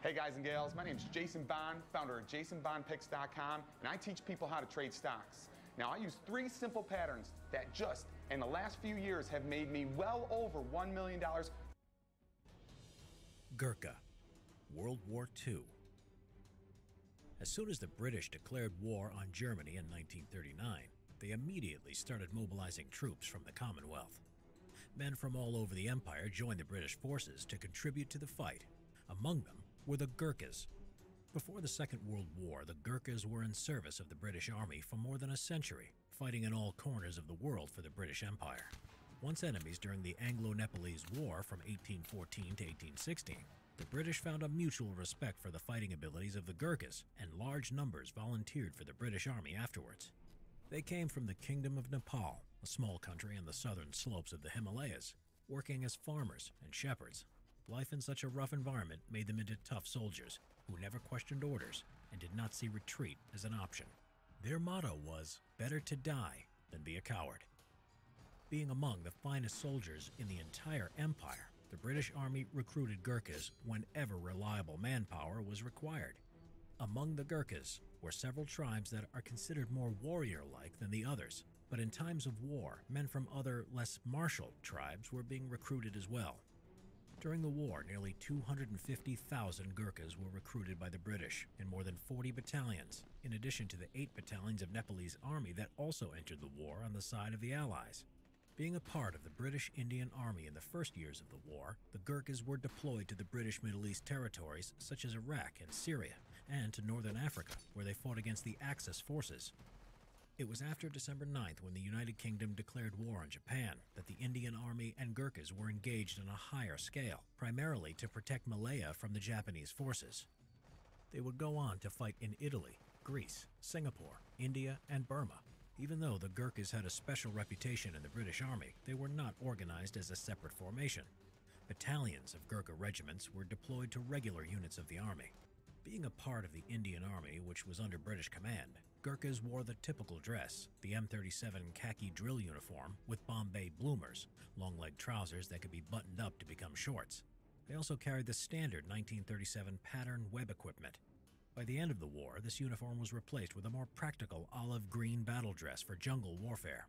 Hey guys and gals, my name is Jason Bond, founder of JasonBondPicks.com, and I teach people how to trade stocks. Now I use 3 simple patterns that just in the last few years have made me well over $1 million. Gurkha, World War II. As soon as the British declared war on Germany in 1939, they immediately started mobilizing troops from the Commonwealth. Men from all over the empire joined the British forces to contribute to the fight. Among them were the Gurkhas. Before the Second World War, the Gurkhas were in service of the British Army for more than a century, fighting in all corners of the world for the British Empire. Once enemies during the Anglo-Nepalese War from 1814 to 1816, the British found a mutual respect for the fighting abilities of the Gurkhas, and large numbers volunteered for the British Army afterwards. They came from the Kingdom of Nepal, a small country on the southern slopes of the Himalayas, working as farmers and shepherds. Life in such a rough environment made them into tough soldiers who never questioned orders and did not see retreat as an option. Their motto was, "Better to die than be a coward." Being among the finest soldiers in the entire empire, the British Army recruited Gurkhas whenever reliable manpower was required. Among the Gurkhas were several tribes that are considered more warrior-like than the others, but in times of war, men from other, less martial tribes were being recruited as well. During the war, nearly 250,000 Gurkhas were recruited by the British in more than 40 battalions, in addition to the 8 battalions of Nepalese army that also entered the war on the side of the Allies. Being a part of the British Indian Army in the first years of the war, the Gurkhas were deployed to the British Middle East territories such as Iraq and Syria, and to northern Africa, where they fought against the Axis forces. It was after December 9th, when the United Kingdom declared war on Japan, that the Indian Army and Gurkhas were engaged on a higher scale, primarily to protect Malaya from the Japanese forces. They would go on to fight in Italy, Greece, Singapore, India, and Burma. Even though the Gurkhas had a special reputation in the British Army, they were not organized as a separate formation. Battalions of Gurkha regiments were deployed to regular units of the army. Being a part of the Indian Army, which was under British command, Gurkhas wore the typical dress, the M37 khaki drill uniform with Bombay bloomers, long-leg trousers that could be buttoned up to become shorts. They also carried the standard 1937 pattern web equipment. By the end of the war, this uniform was replaced with a more practical olive-green battle dress for jungle warfare.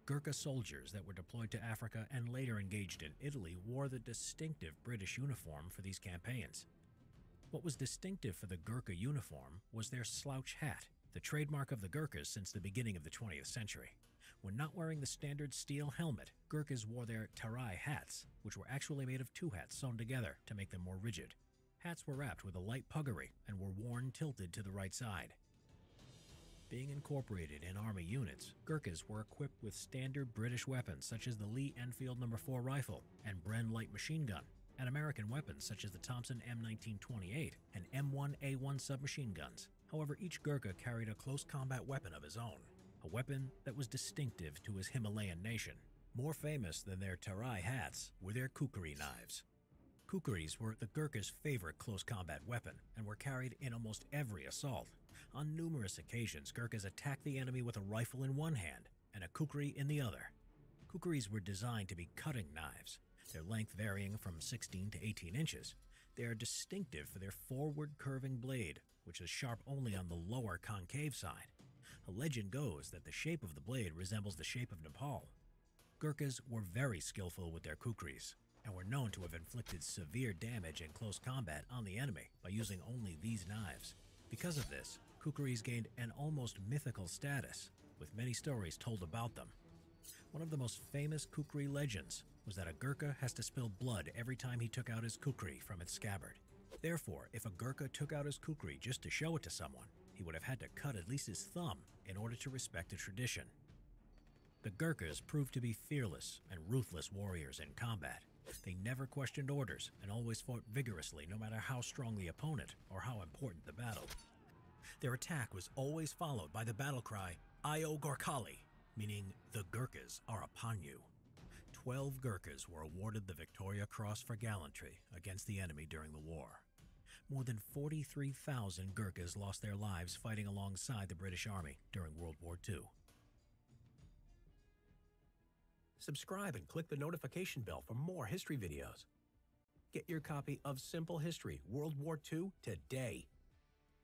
Gurkha soldiers that were deployed to Africa and later engaged in Italy wore the distinctive British uniform for these campaigns. What was distinctive for the Gurkha uniform was their slouch hat, the trademark of the Gurkhas since the beginning of the 20th century. When not wearing the standard steel helmet, Gurkhas wore their tarai hats, which were actually made of 2 hats sewn together to make them more rigid. Hats were wrapped with a light puggaree and were worn tilted to the right side. Being incorporated in army units, Gurkhas were equipped with standard British weapons such as the Lee Enfield No. 4 rifle and Bren light machine gun, and American weapons such as the Thompson M1928 and M1A1 submachine guns. However, each Gurkha carried a close combat weapon of his own, a weapon that was distinctive to his Himalayan nation. More famous than their tarai hats were their kukri knives. Kukris were the Gurkhas' favorite close combat weapon and were carried in almost every assault. On numerous occasions, Gurkhas attacked the enemy with a rifle in one hand and a kukri in the other. Kukris were designed to be cutting knives, their length varying from 16 to 18 inches. They are distinctive for their forward curving blade, which is sharp only on the lower concave side. A legend goes that the shape of the blade resembles the shape of Nepal. Gurkhas were very skillful with their kukris, and were known to have inflicted severe damage in close combat on the enemy by using only these knives. Because of this, kukris gained an almost mythical status, with many stories told about them. One of the most famous kukri legends was that a Gurkha has to spill blood every time he took out his kukri from its scabbard. Therefore, if a Gurkha took out his kukri just to show it to someone, he would have had to cut at least his thumb in order to respect the tradition. The Gurkhas proved to be fearless and ruthless warriors in combat. They never questioned orders and always fought vigorously no matter how strong the opponent or how important the battle. Their attack was always followed by the battle cry, "Ayo Gorkhali," meaning "the Gurkhas are upon you." 12 Gurkhas were awarded the Victoria Cross for gallantry against the enemy during the war. More than 43,000 Gurkhas lost their lives fighting alongside the British Army during World War II. Subscribe and click the notification bell for more history videos. Get your copy of Simple History World War II today.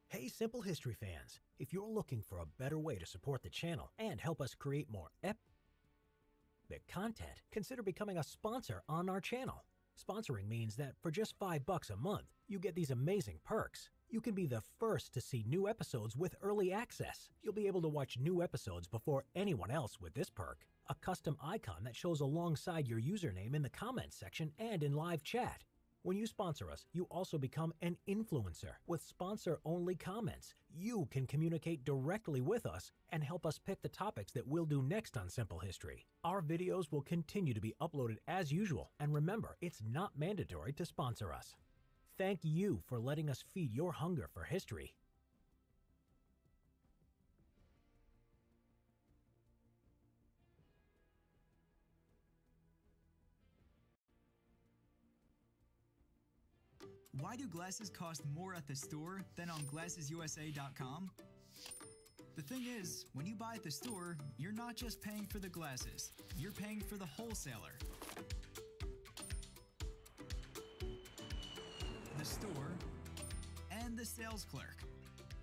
Hey Simple History fans, if you're looking for a better way to support the channel and help us create more epic content, consider becoming a sponsor on our channel. Sponsoring means that for just $5 a month, you get these amazing perks. You can be the first to see new episodes with early access. You'll be able to watch new episodes before anyone else with this perk. A custom icon that shows alongside your username in the comments section and in live chat. When you sponsor us, you also become an influencer with sponsor-only comments. You can communicate directly with us and help us pick the topics that we'll do next on Simple History. Our videos will continue to be uploaded as usual, and remember, it's not mandatory to sponsor us. Thank you for letting us feed your hunger for history. Why do glasses cost more at the store than on GlassesUSA.com? The thing is, when you buy at the store, you're not just paying for the glasses, you're paying for the wholesaler, the store, and the sales clerk.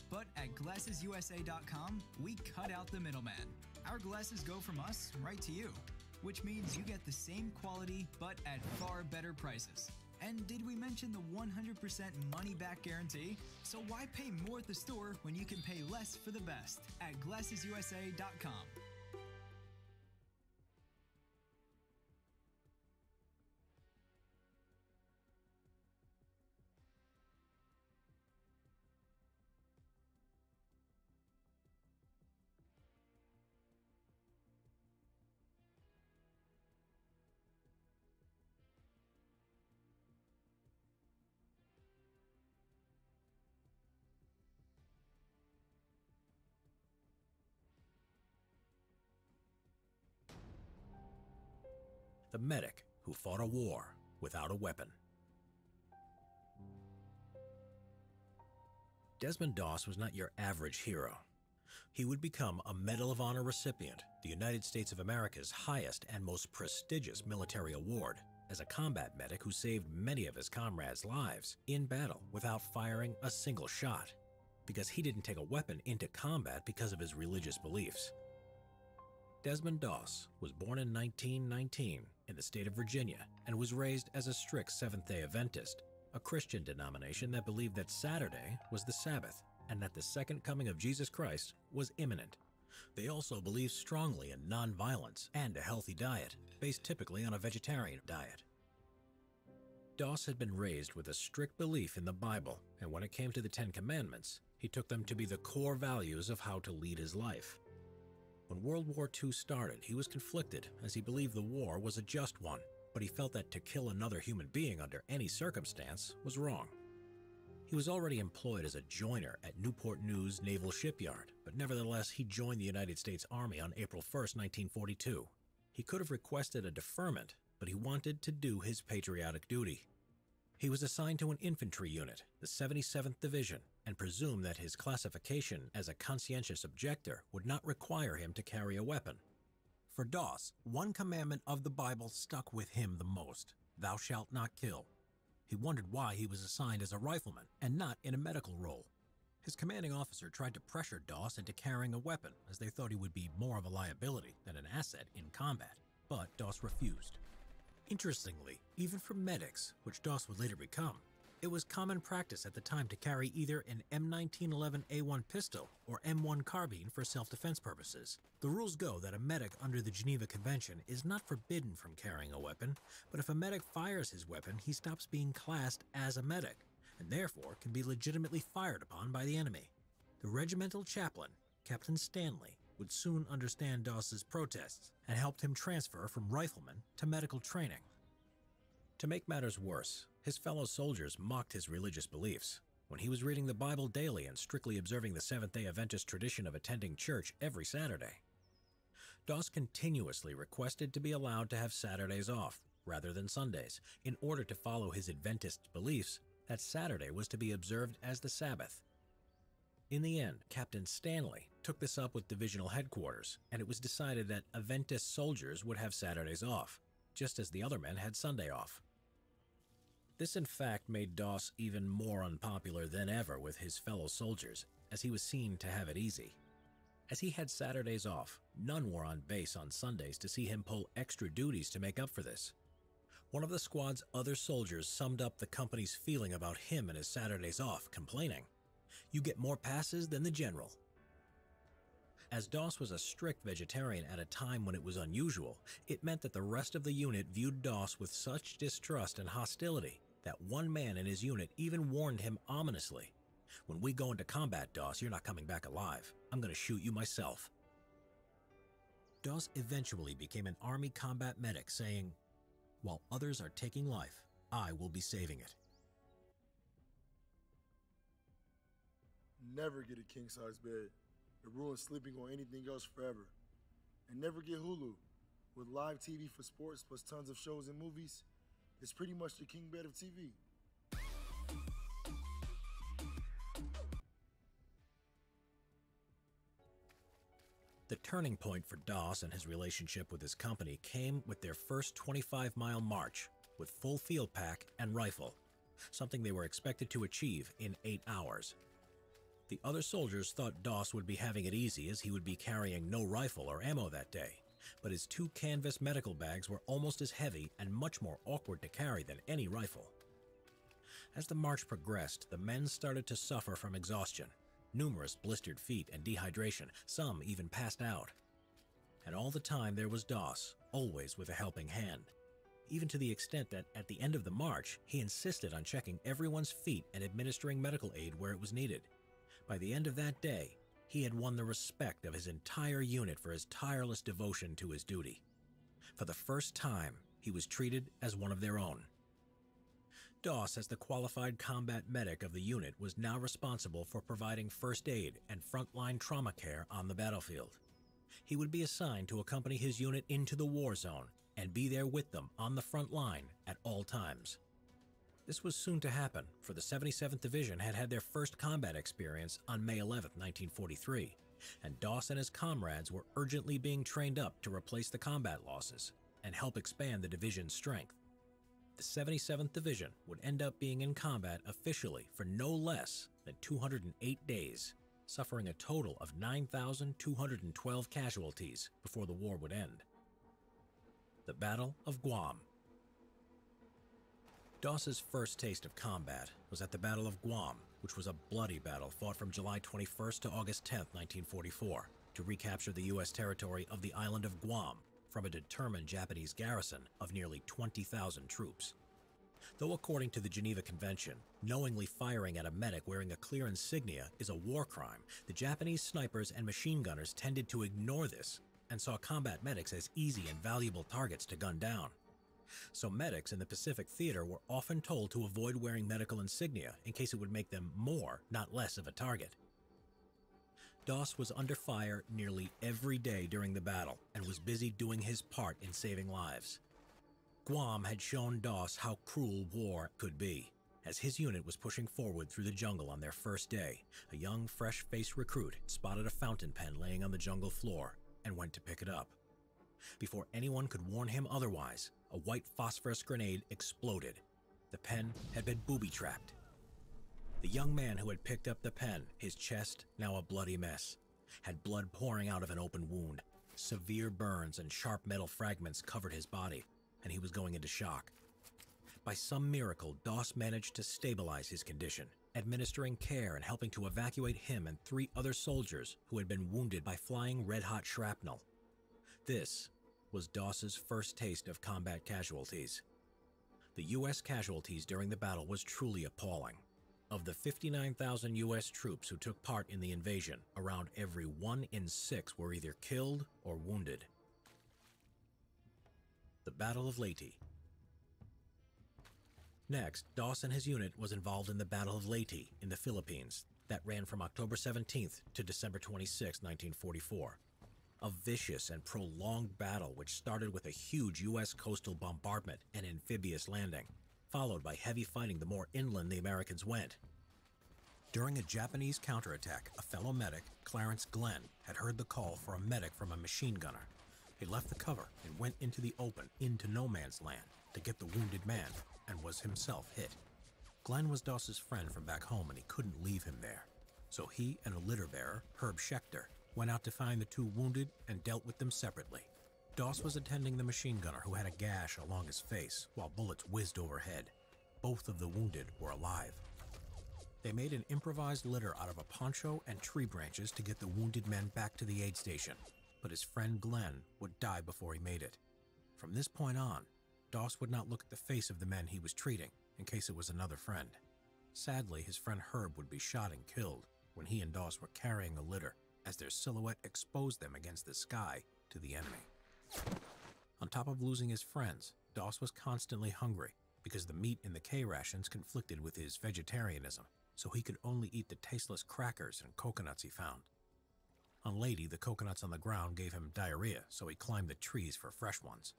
But at GlassesUSA.com, we cut out the middleman. Our glasses go from us right to you, which means you get the same quality but at far better prices. And did we mention the 100% money-back guarantee? So why pay more at the store when you can pay less for the best at GlassesUSA.com? The medic who fought a war without a weapon. Desmond Doss was not your average hero. He would become a Medal of Honor recipient, the United States of America's highest and most prestigious military award, as a combat medic who saved many of his comrades' lives in battle without firing a single shot, because he didn't take a weapon into combat because of his religious beliefs. Desmond Doss was born in 1919 in the state of Virginia and was raised as a strict Seventh-day Adventist, a Christian denomination that believed that Saturday was the Sabbath and that the second coming of Jesus Christ was imminent. They also believed strongly in nonviolence and a healthy diet, based typically on a vegetarian diet. Doss had been raised with a strict belief in the Bible, and when it came to the Ten Commandments, he took them to be the core values of how to lead his life. When World War II started, he was conflicted as he believed the war was a just one, but he felt that to kill another human being under any circumstance was wrong. He was already employed as a joiner at Newport News Naval Shipyard, but nevertheless he joined the United States Army on April 1, 1942. He could have requested a deferment, but he wanted to do his patriotic duty. He was assigned to an infantry unit, the 77th Division, and presumed that his classification as a conscientious objector would not require him to carry a weapon. For Doss, one commandment of the Bible stuck with him the most: "Thou shalt not kill." He wondered why he was assigned as a rifleman and not in a medical role. His commanding officer tried to pressure Doss into carrying a weapon, as they thought he would be more of a liability than an asset in combat, but Doss refused. Interestingly, even for medics, which Doss would later become, it was common practice at the time to carry either an M1911A1 pistol or M1 carbine for self-defense purposes. The rules go that a medic under the Geneva Convention is not forbidden from carrying a weapon, but if a medic fires his weapon, he stops being classed as a medic, and therefore can be legitimately fired upon by the enemy. The regimental chaplain, Captain Stanley, would soon understand Doss's protests and helped him transfer from rifleman to medical training. To make matters worse, his fellow soldiers mocked his religious beliefs. When he was reading the Bible daily and strictly observing the Seventh-day Adventist tradition of attending church every Saturday, Doss continuously requested to be allowed to have Saturdays off rather than Sundays in order to follow his Adventist beliefs that Saturday was to be observed as the Sabbath. In the end, Captain Stanley took this up with divisional headquarters, and it was decided that Adventist soldiers would have Saturdays off, just as the other men had Sunday off. This in fact made Doss even more unpopular than ever with his fellow soldiers, as he was seen to have it easy. As he had Saturdays off, none were on base on Sundays to see him pull extra duties to make up for this. One of the squad's other soldiers summed up the company's feeling about him and his Saturdays off, complaining, "You get more passes than the general." As Doss was a strict vegetarian at a time when it was unusual, it meant that the rest of the unit viewed Doss with such distrust and hostility that one man in his unit even warned him ominously, "When we go into combat, Doss, you're not coming back alive. I'm going to shoot you myself." Doss eventually became an Army combat medic, saying, "While others are taking life, I will be saving it." Never get a king-size bed. It ruins sleeping on anything else forever. And never get Hulu. With live TV for sports plus tons of shows and movies, it's pretty much the king bed of TV. The turning point for Doss and his relationship with his company came with their first 25-mile march with full field pack and rifle, something they were expected to achieve in 8 hours. The other soldiers thought Doss would be having it easy as he would be carrying no rifle or ammo that day, but his 2 canvas medical bags were almost as heavy and much more awkward to carry than any rifle. As the march progressed, the men started to suffer from exhaustion, numerous blistered feet and dehydration, some even passed out. And all the time there was Doss, always with a helping hand, even to the extent that at the end of the march, he insisted on checking everyone's feet and administering medical aid where it was needed. By the end of that day, he had won the respect of his entire unit for his tireless devotion to his duty. For the first time, he was treated as one of their own. Doss, as the qualified combat medic of the unit, was now responsible for providing first aid and frontline trauma care on the battlefield. He would be assigned to accompany his unit into the war zone and be there with them on the front line at all times. This was soon to happen, for the 77th Division had had their first combat experience on May 11, 1943, and Doss and his comrades were urgently being trained up to replace the combat losses and help expand the division's strength. The 77th Division would end up being in combat officially for no less than 208 days, suffering a total of 9,212 casualties before the war would end. The Battle of Guam. Doss's first taste of combat was at the Battle of Guam, which was a bloody battle fought from July 21st to August 10, 1944, to recapture the U.S. territory of the island of Guam from a determined Japanese garrison of nearly 20,000 troops. Though according to the Geneva Convention, knowingly firing at a medic wearing a clear insignia is a war crime, the Japanese snipers and machine gunners tended to ignore this and saw combat medics as easy and valuable targets to gun down. So medics in the Pacific Theater were often told to avoid wearing medical insignia in case it would make them more, not less, of a target. Doss was under fire nearly every day during the battle and was busy doing his part in saving lives. Guam had shown Doss how cruel war could be. As his unit was pushing forward through the jungle on their first day, a young, fresh-faced recruit spotted a fountain pen laying on the jungle floor and went to pick it up. Before anyone could warn him otherwise, a white phosphorus grenade exploded. The pen had been booby-trapped. The young man who had picked up the pen, his chest now a bloody mess, had blood pouring out of an open wound. Severe burns and sharp metal fragments covered his body, and he was going into shock. By some miracle, Doss managed to stabilize his condition, administering care and helping to evacuate him and 3 other soldiers who had been wounded by flying red-hot shrapnel. This was Doss's first taste of combat casualties. The U.S. casualties during the battle was truly appalling. Of the 59,000 U.S. troops who took part in the invasion, around every 1 in 6 were either killed or wounded. The Battle of Leyte. Next, Doss and his unit was involved in the Battle of Leyte in the Philippines that ran from October 17th to December 26, 1944. A vicious and prolonged battle which started with a huge U.S. coastal bombardment and amphibious landing, followed by heavy fighting the more inland the Americans went. During a Japanese counterattack, a fellow medic, Clarence Glenn, had heard the call for a medic from a machine gunner. He left the cover and went into the open, into no man's land, to get the wounded man and was himself hit. Glenn was Doss's friend from back home and he couldn't leave him there. So he and a litter bearer, Herb Schechter, went out to find the two wounded and dealt with them separately. Doss was attending the machine gunner who had a gash along his face while bullets whizzed overhead. Both of the wounded were alive. They made an improvised litter out of a poncho and tree branches to get the wounded men back to the aid station, but his friend Glenn would die before he made it. From this point on, Doss would not look at the face of the men he was treating in case it was another friend. Sadly, his friend Herb would be shot and killed when he and Doss were carrying a litter as their silhouette exposed them against the sky to the enemy. On top of losing his friends, Doss was constantly hungry because the meat in the K rations conflicted with his vegetarianism, so he could only eat the tasteless crackers and coconuts he found. On Lady, the coconuts on the ground gave him diarrhea, so he climbed the trees for fresh ones.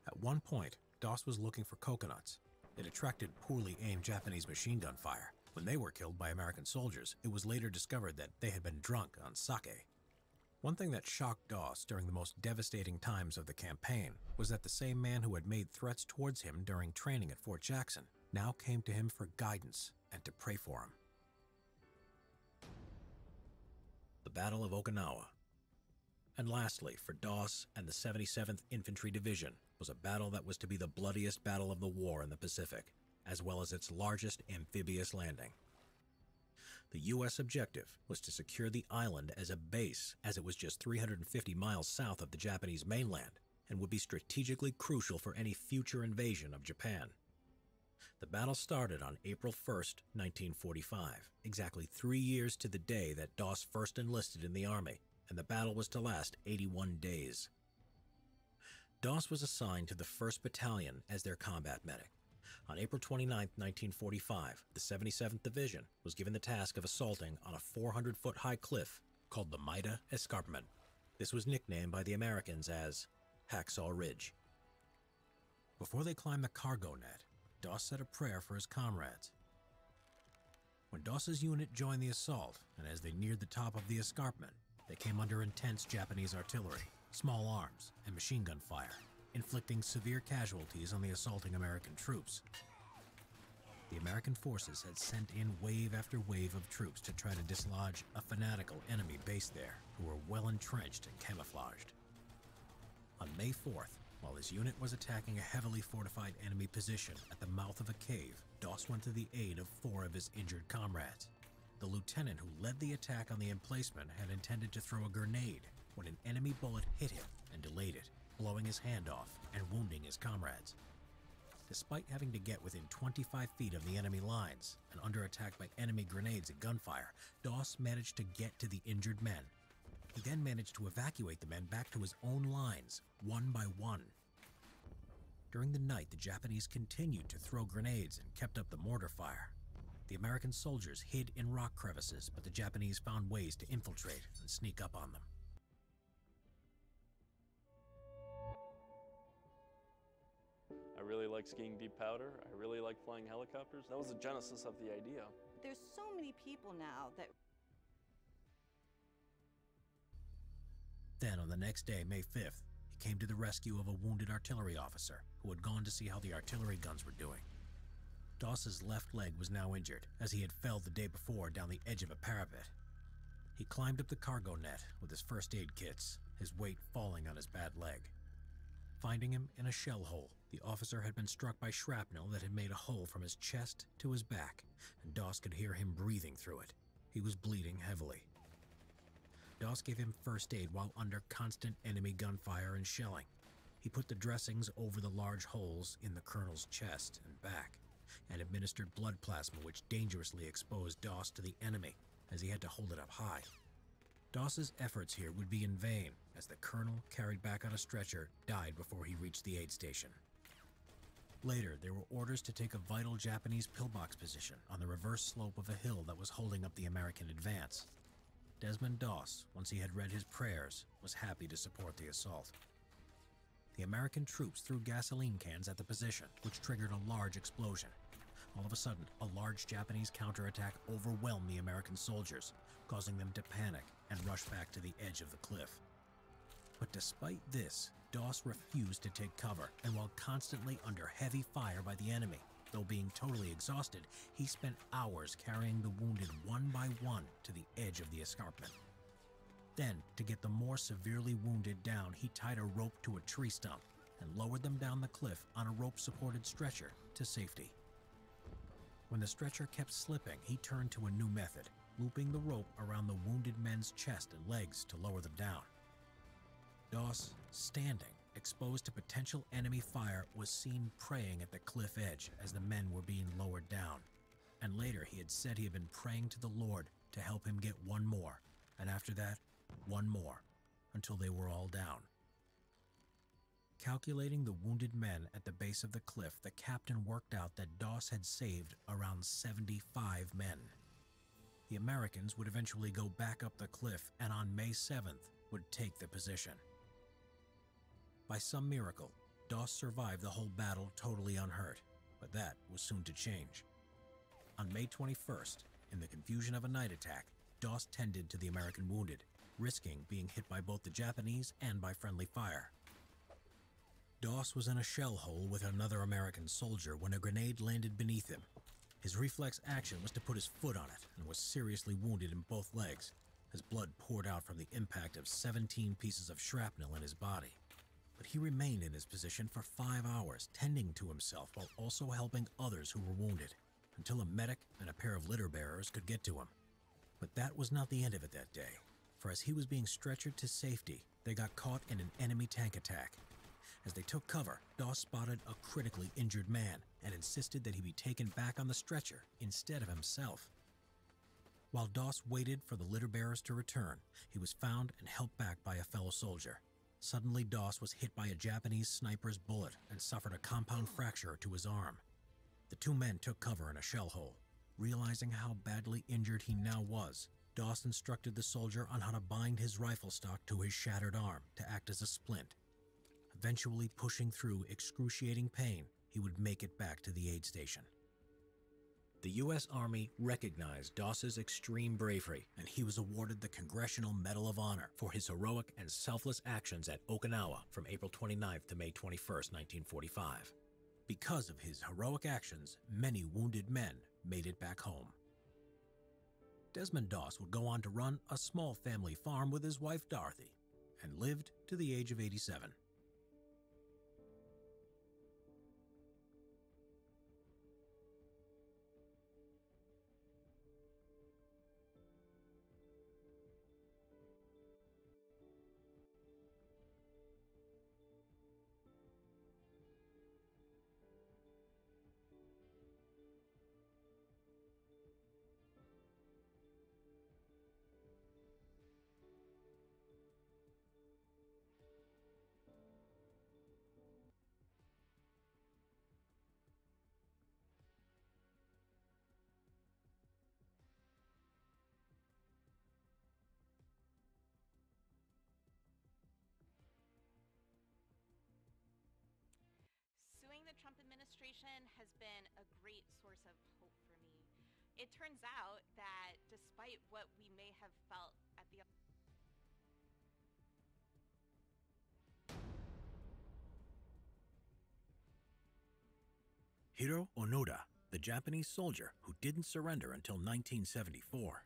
At one point, Doss was looking for coconuts. It attracted poorly aimed Japanese machine gun fire. When they were killed by American soldiers, it was later discovered that they had been drunk on sake. One thing that shocked Doss during the most devastating times of the campaign was that the same man who had made threats towards him during training at Fort Jackson now came to him for guidance and to pray for him. The Battle of Okinawa. And lastly, for Doss and the 77th Infantry Division was a battle that was to be the bloodiest battle of the war in the Pacific, as well as its largest amphibious landing. The U.S. objective was to secure the island as a base, as it was just 350 miles south of the Japanese mainland and would be strategically crucial for any future invasion of Japan. The battle started on April 1st, 1945, exactly 3 years to the day that Doss first enlisted in the Army, and the battle was to last 81 days. Doss was assigned to the 1st Battalion as their combat medic. On April 29, 1945, the 77th Division was given the task of assaulting on a 400-foot-high cliff called the Maida Escarpment. This was nicknamed by the Americans as Hacksaw Ridge. Before they climbed the cargo net, Doss said a prayer for his comrades. When Doss's unit joined the assault, and as they neared the top of the escarpment, they came under intense Japanese artillery, small arms, and machine gun fire, inflicting severe casualties on the assaulting American troops. The American forces had sent in wave after wave of troops to try to dislodge a fanatical enemy base there who were well entrenched and camouflaged. On May 4th, while his unit was attacking a heavily fortified enemy position at the mouth of a cave, Doss went to the aid of 4 of his injured comrades. The lieutenant who led the attack on the emplacement had intended to throw a grenade when an enemy bullet hit him and delayed it, blowing his hand off and wounding his comrades. Despite having to get within 25 feet of the enemy lines and under attack by enemy grenades and gunfire, Doss managed to get to the injured men. He then managed to evacuate the men back to his own lines, one by one. During the night, the Japanese continued to throw grenades and kept up the mortar fire. The American soldiers hid in rock crevices, but the Japanese found ways to infiltrate and sneak up on them. I really like skiing deep powder. I really like flying helicopters. That was the genesis of the idea. There's so many people now that... Then, on the next day, May 5th, he came to the rescue of a wounded artillery officer who had gone to see how the artillery guns were doing. Doss's left leg was now injured, as he had fell the day before down the edge of a parapet. He climbed up the cargo net with his first aid kits, his weight falling on his bad leg. Finding him in a shell hole, the officer had been struck by shrapnel that had made a hole from his chest to his back, and Doss could hear him breathing through it. He was bleeding heavily. Doss gave him first aid while under constant enemy gunfire and shelling. He put the dressings over the large holes in the colonel's chest and back, and administered blood plasma which dangerously exposed Doss to the enemy, as he had to hold it up high. Doss's efforts here would be in vain, as the colonel, carried back on a stretcher, died before he reached the aid station. Later, there were orders to take a vital Japanese pillbox position on the reverse slope of a hill that was holding up the American advance. Desmond Doss, once he had read his prayers, was happy to support the assault. The American troops threw gasoline cans at the position, which triggered a large explosion. All of a sudden, a large Japanese counterattack overwhelmed the American soldiers, causing them to panic and rush back to the edge of the cliff. But despite this, Doss refused to take cover, and while constantly under heavy fire by the enemy, Though being totally exhausted, he spent hours carrying the wounded one by one to the edge of the escarpment. Then, to get the more severely wounded down, he tied a rope to a tree stump and lowered them down the cliff on a rope-supported stretcher to safety. When the stretcher kept slipping, he turned to a new method, looping the rope around the wounded men's chest and legs to lower them down. Doss, standing, exposed to potential enemy fire, was seen praying at the cliff edge as the men were being lowered down. And later he had said he had been praying to the Lord to help him get one more, and after that, one more, until they were all down. Calculating the wounded men at the base of the cliff, the captain worked out that Doss had saved around 75 men. The Americans would eventually go back up the cliff and on May 7th would take the position. By some miracle, Doss survived the whole battle totally unhurt, but that was soon to change. On May 21st, in the confusion of a night attack, Doss tended to the American wounded, risking being hit by both the Japanese and by friendly fire. Doss was in a shell hole with another American soldier when a grenade landed beneath him. His reflex action was to put his foot on it and was seriously wounded in both legs. His blood poured out from the impact of 17 pieces of shrapnel in his body. But he remained in his position for 5 hours, tending to himself while also helping others who were wounded, until a medic and a pair of litter bearers could get to him. But that was not the end of it that day, for as he was being stretchered to safety, they got caught in an enemy tank attack. As they took cover, Doss spotted a critically injured man and insisted that he be taken back on the stretcher instead of himself. While Doss waited for the litter bearers to return, he was found and helped back by a fellow soldier. Suddenly, Doss was hit by a Japanese sniper's bullet and suffered a compound fracture to his arm. The two men took cover in a shell hole. Realizing how badly injured he now was, Doss instructed the soldier on how to bind his rifle stock to his shattered arm to act as a splint. Eventually pushing through excruciating pain, he would make it back to the aid station. The U.S. Army recognized Doss's extreme bravery, and he was awarded the Congressional Medal of Honor for his heroic and selfless actions at Okinawa from April 29th to May 21st, 1945. Because of his heroic actions, many wounded men made it back home. Desmond Doss would go on to run a small family farm with his wife Dorothy, and lived to the age of 87. Suing the Trump administration has been a great source of hope for me. It turns out that despite what we may have felt at the Hiro Onoda, the Japanese soldier who didn't surrender until 1974.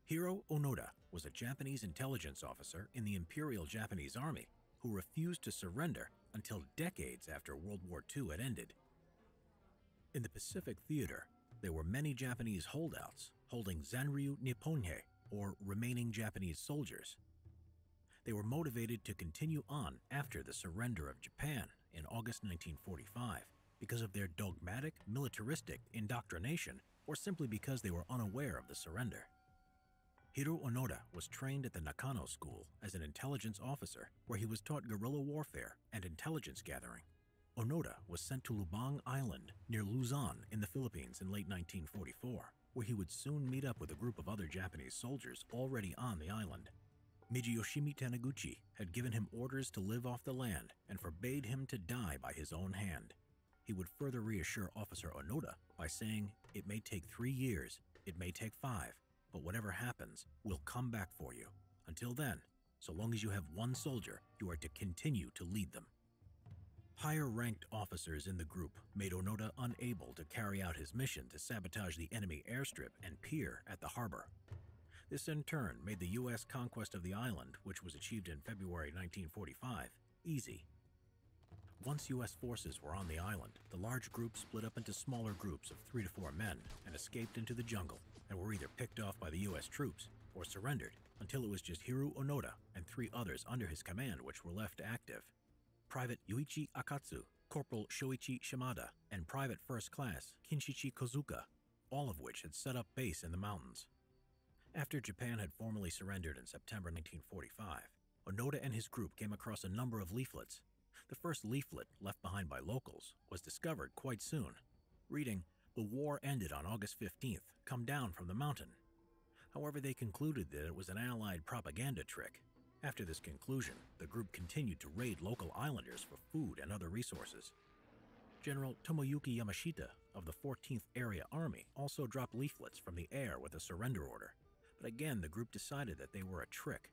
Hiro Onoda was a Japanese intelligence officer in the Imperial Japanese Army who refused to surrender until decades after World War II had ended. In the Pacific Theater, there were many Japanese holdouts holding Zanryu Nipponhei, or remaining Japanese soldiers. They were motivated to continue on after the surrender of Japan in August 1945 because of their dogmatic, militaristic indoctrination, or simply because they were unaware of the surrender. Hiro Onoda was trained at the Nakano School as an intelligence officer, where he was taught guerrilla warfare and intelligence gathering. Onoda was sent to Lubang Island near Luzon in the Philippines in late 1944, where he would soon meet up with a group of other Japanese soldiers already on the island. Mijiyoshimi Taniguchi had given him orders to live off the land and forbade him to die by his own hand. He would further reassure Officer Onoda by saying, "It may take 3 years, it may take 5, but whatever happens, we'll come back for you. Until then, so long as you have one soldier, you are to continue to lead them." Higher-ranked officers in the group made Onoda unable to carry out his mission to sabotage the enemy airstrip and pier at the harbor. This in turn made the U.S. conquest of the island, which was achieved in February 1945, easy. Once U.S. forces were on the island, the large group split up into smaller groups of 3 to 4 men and escaped into the jungle, and were either picked off by the U.S. troops or surrendered, until it was just Hiro Onoda and 3 others under his command which were left active. Private Yuichi Akatsu, Corporal Shoichi Shimada, and Private First Class Kinshichi Kozuka, all of which had set up base in the mountains. After Japan had formally surrendered in September 1945, Onoda and his group came across a number of leaflets. The first leaflet, left behind by locals, was discovered quite soon, reading, "The war ended on August 15th. Come down from the mountain." However, they concluded that it was an Allied propaganda trick. After this conclusion, the group continued to raid local islanders for food and other resources. General Tomoyuki Yamashita of the 14th Area Army also dropped leaflets from the air with a surrender order, but again the group decided that they were a trick.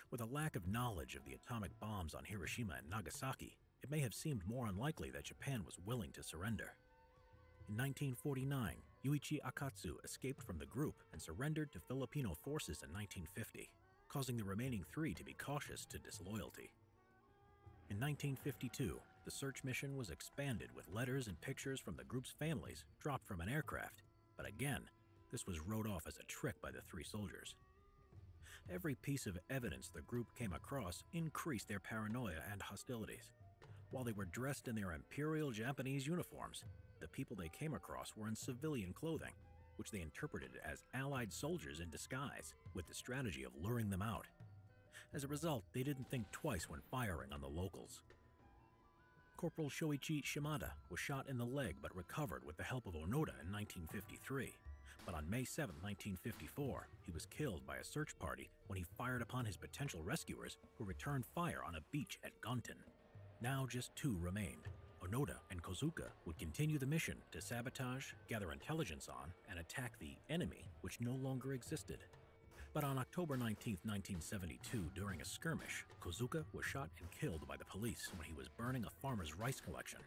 With a lack of knowledge of the atomic bombs on Hiroshima and Nagasaki, it may have seemed more unlikely that Japan was willing to surrender. In 1949, Yuichi Akatsu escaped from the group and surrendered to Filipino forces in 1950, causing the remaining 3 to be cautious to disloyalty. In 1952, the search mission was expanded with letters and pictures from the group's families dropped from an aircraft, but again, this was wrote off as a trick by the 3 soldiers. Every piece of evidence the group came across increased their paranoia and hostilities. While they were dressed in their Imperial Japanese uniforms, the people they came across were in civilian clothing, which they interpreted as Allied soldiers in disguise, with the strategy of luring them out. As a result, they didn't think twice when firing on the locals. Corporal Shoichi Shimada was shot in the leg but recovered with the help of Onoda in 1953. But on May 7, 1954, he was killed by a search party when he fired upon his potential rescuers who returned fire on a beach at Gontan. Now just 2 remained. Onoda and Kozuka would continue the mission to sabotage, gather intelligence on, and attack the enemy, which no longer existed. But on October 19, 1972, during a skirmish, Kozuka was shot and killed by the police when he was burning a farmer's rice collection.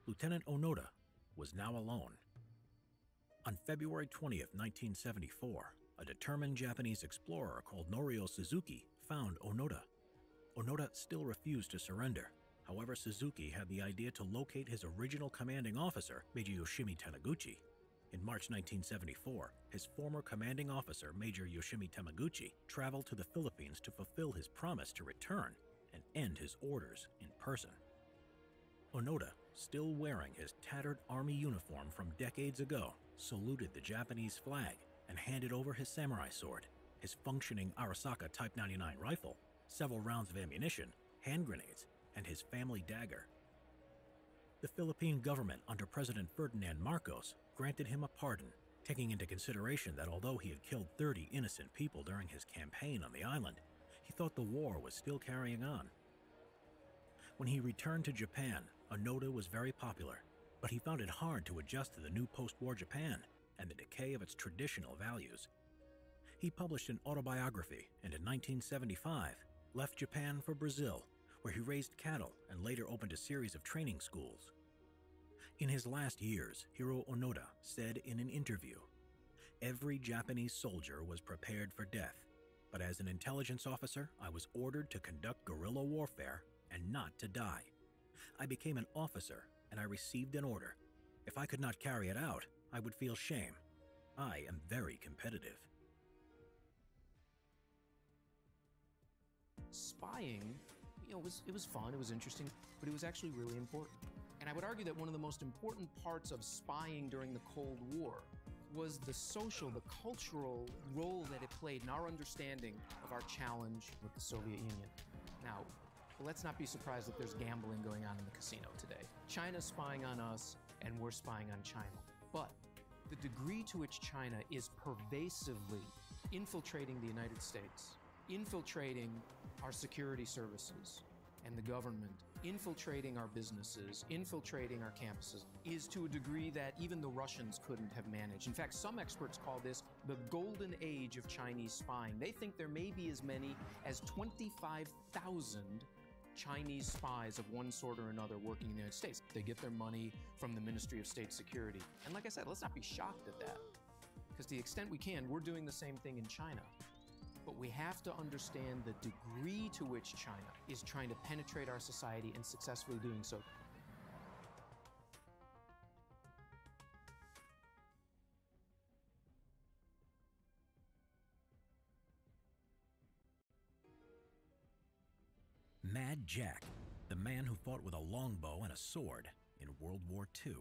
Lieutenant Onoda was now alone. On February 20, 1974, a determined Japanese explorer called Norio Suzuki found Onoda. Onoda still refused to surrender. However, Suzuki had the idea to locate his original commanding officer, Major Yoshimi Taniguchi. In March 1974, his former commanding officer, Major Yoshimi Taniguchi, traveled to the Philippines to fulfill his promise to return and end his orders in person. Onoda, still wearing his tattered army uniform from decades ago, saluted the Japanese flag and handed over his samurai sword, his functioning Arisaka Type 99 rifle, several rounds of ammunition, hand grenades, and his family dagger. The Philippine government under President Ferdinand Marcos granted him a pardon, taking into consideration that although he had killed 30 innocent people during his campaign on the island, he thought the war was still carrying on. When he returned to Japan, Onoda was very popular, but he found it hard to adjust to the new post-war Japan and the decay of its traditional values. He published an autobiography and in 1975 left Japan for Brazil, where he raised cattle and later opened a series of training schools. In his last years, Hiro Onoda said in an interview, "Every Japanese soldier was prepared for death, but as an intelligence officer, I was ordered to conduct guerrilla warfare and not to die. I became an officer and I received an order. If I could not carry it out, I would feel shame. I am very competitive." Spying, it was fun, it was interesting, but it was actually really important. And I would argue that one of the most important parts of spying during the Cold War was the social, the cultural role that it played in our understanding of our challenge with the Soviet Union. Now, let's not be surprised that there's gambling going on in the casino today. China's spying on us, and we're spying on China. But the degree to which China is pervasively infiltrating the United States, infiltrating our security services and the government, infiltrating our businesses, infiltrating our campuses, is to a degree that even the Russians couldn't have managed. In fact, some experts call this the golden age of Chinese spying. They think there may be as many as 25,000 Chinese spies of one sort or another working in the United States. They get their money from the Ministry of State Security. And like I said, let's not be shocked at that, because to the extent we can, we're doing the same thing in China. But we have to understand the degree to which China is trying to penetrate our society and successfully doing so. Mad Jack, the man who fought with a longbow and a sword in World War II.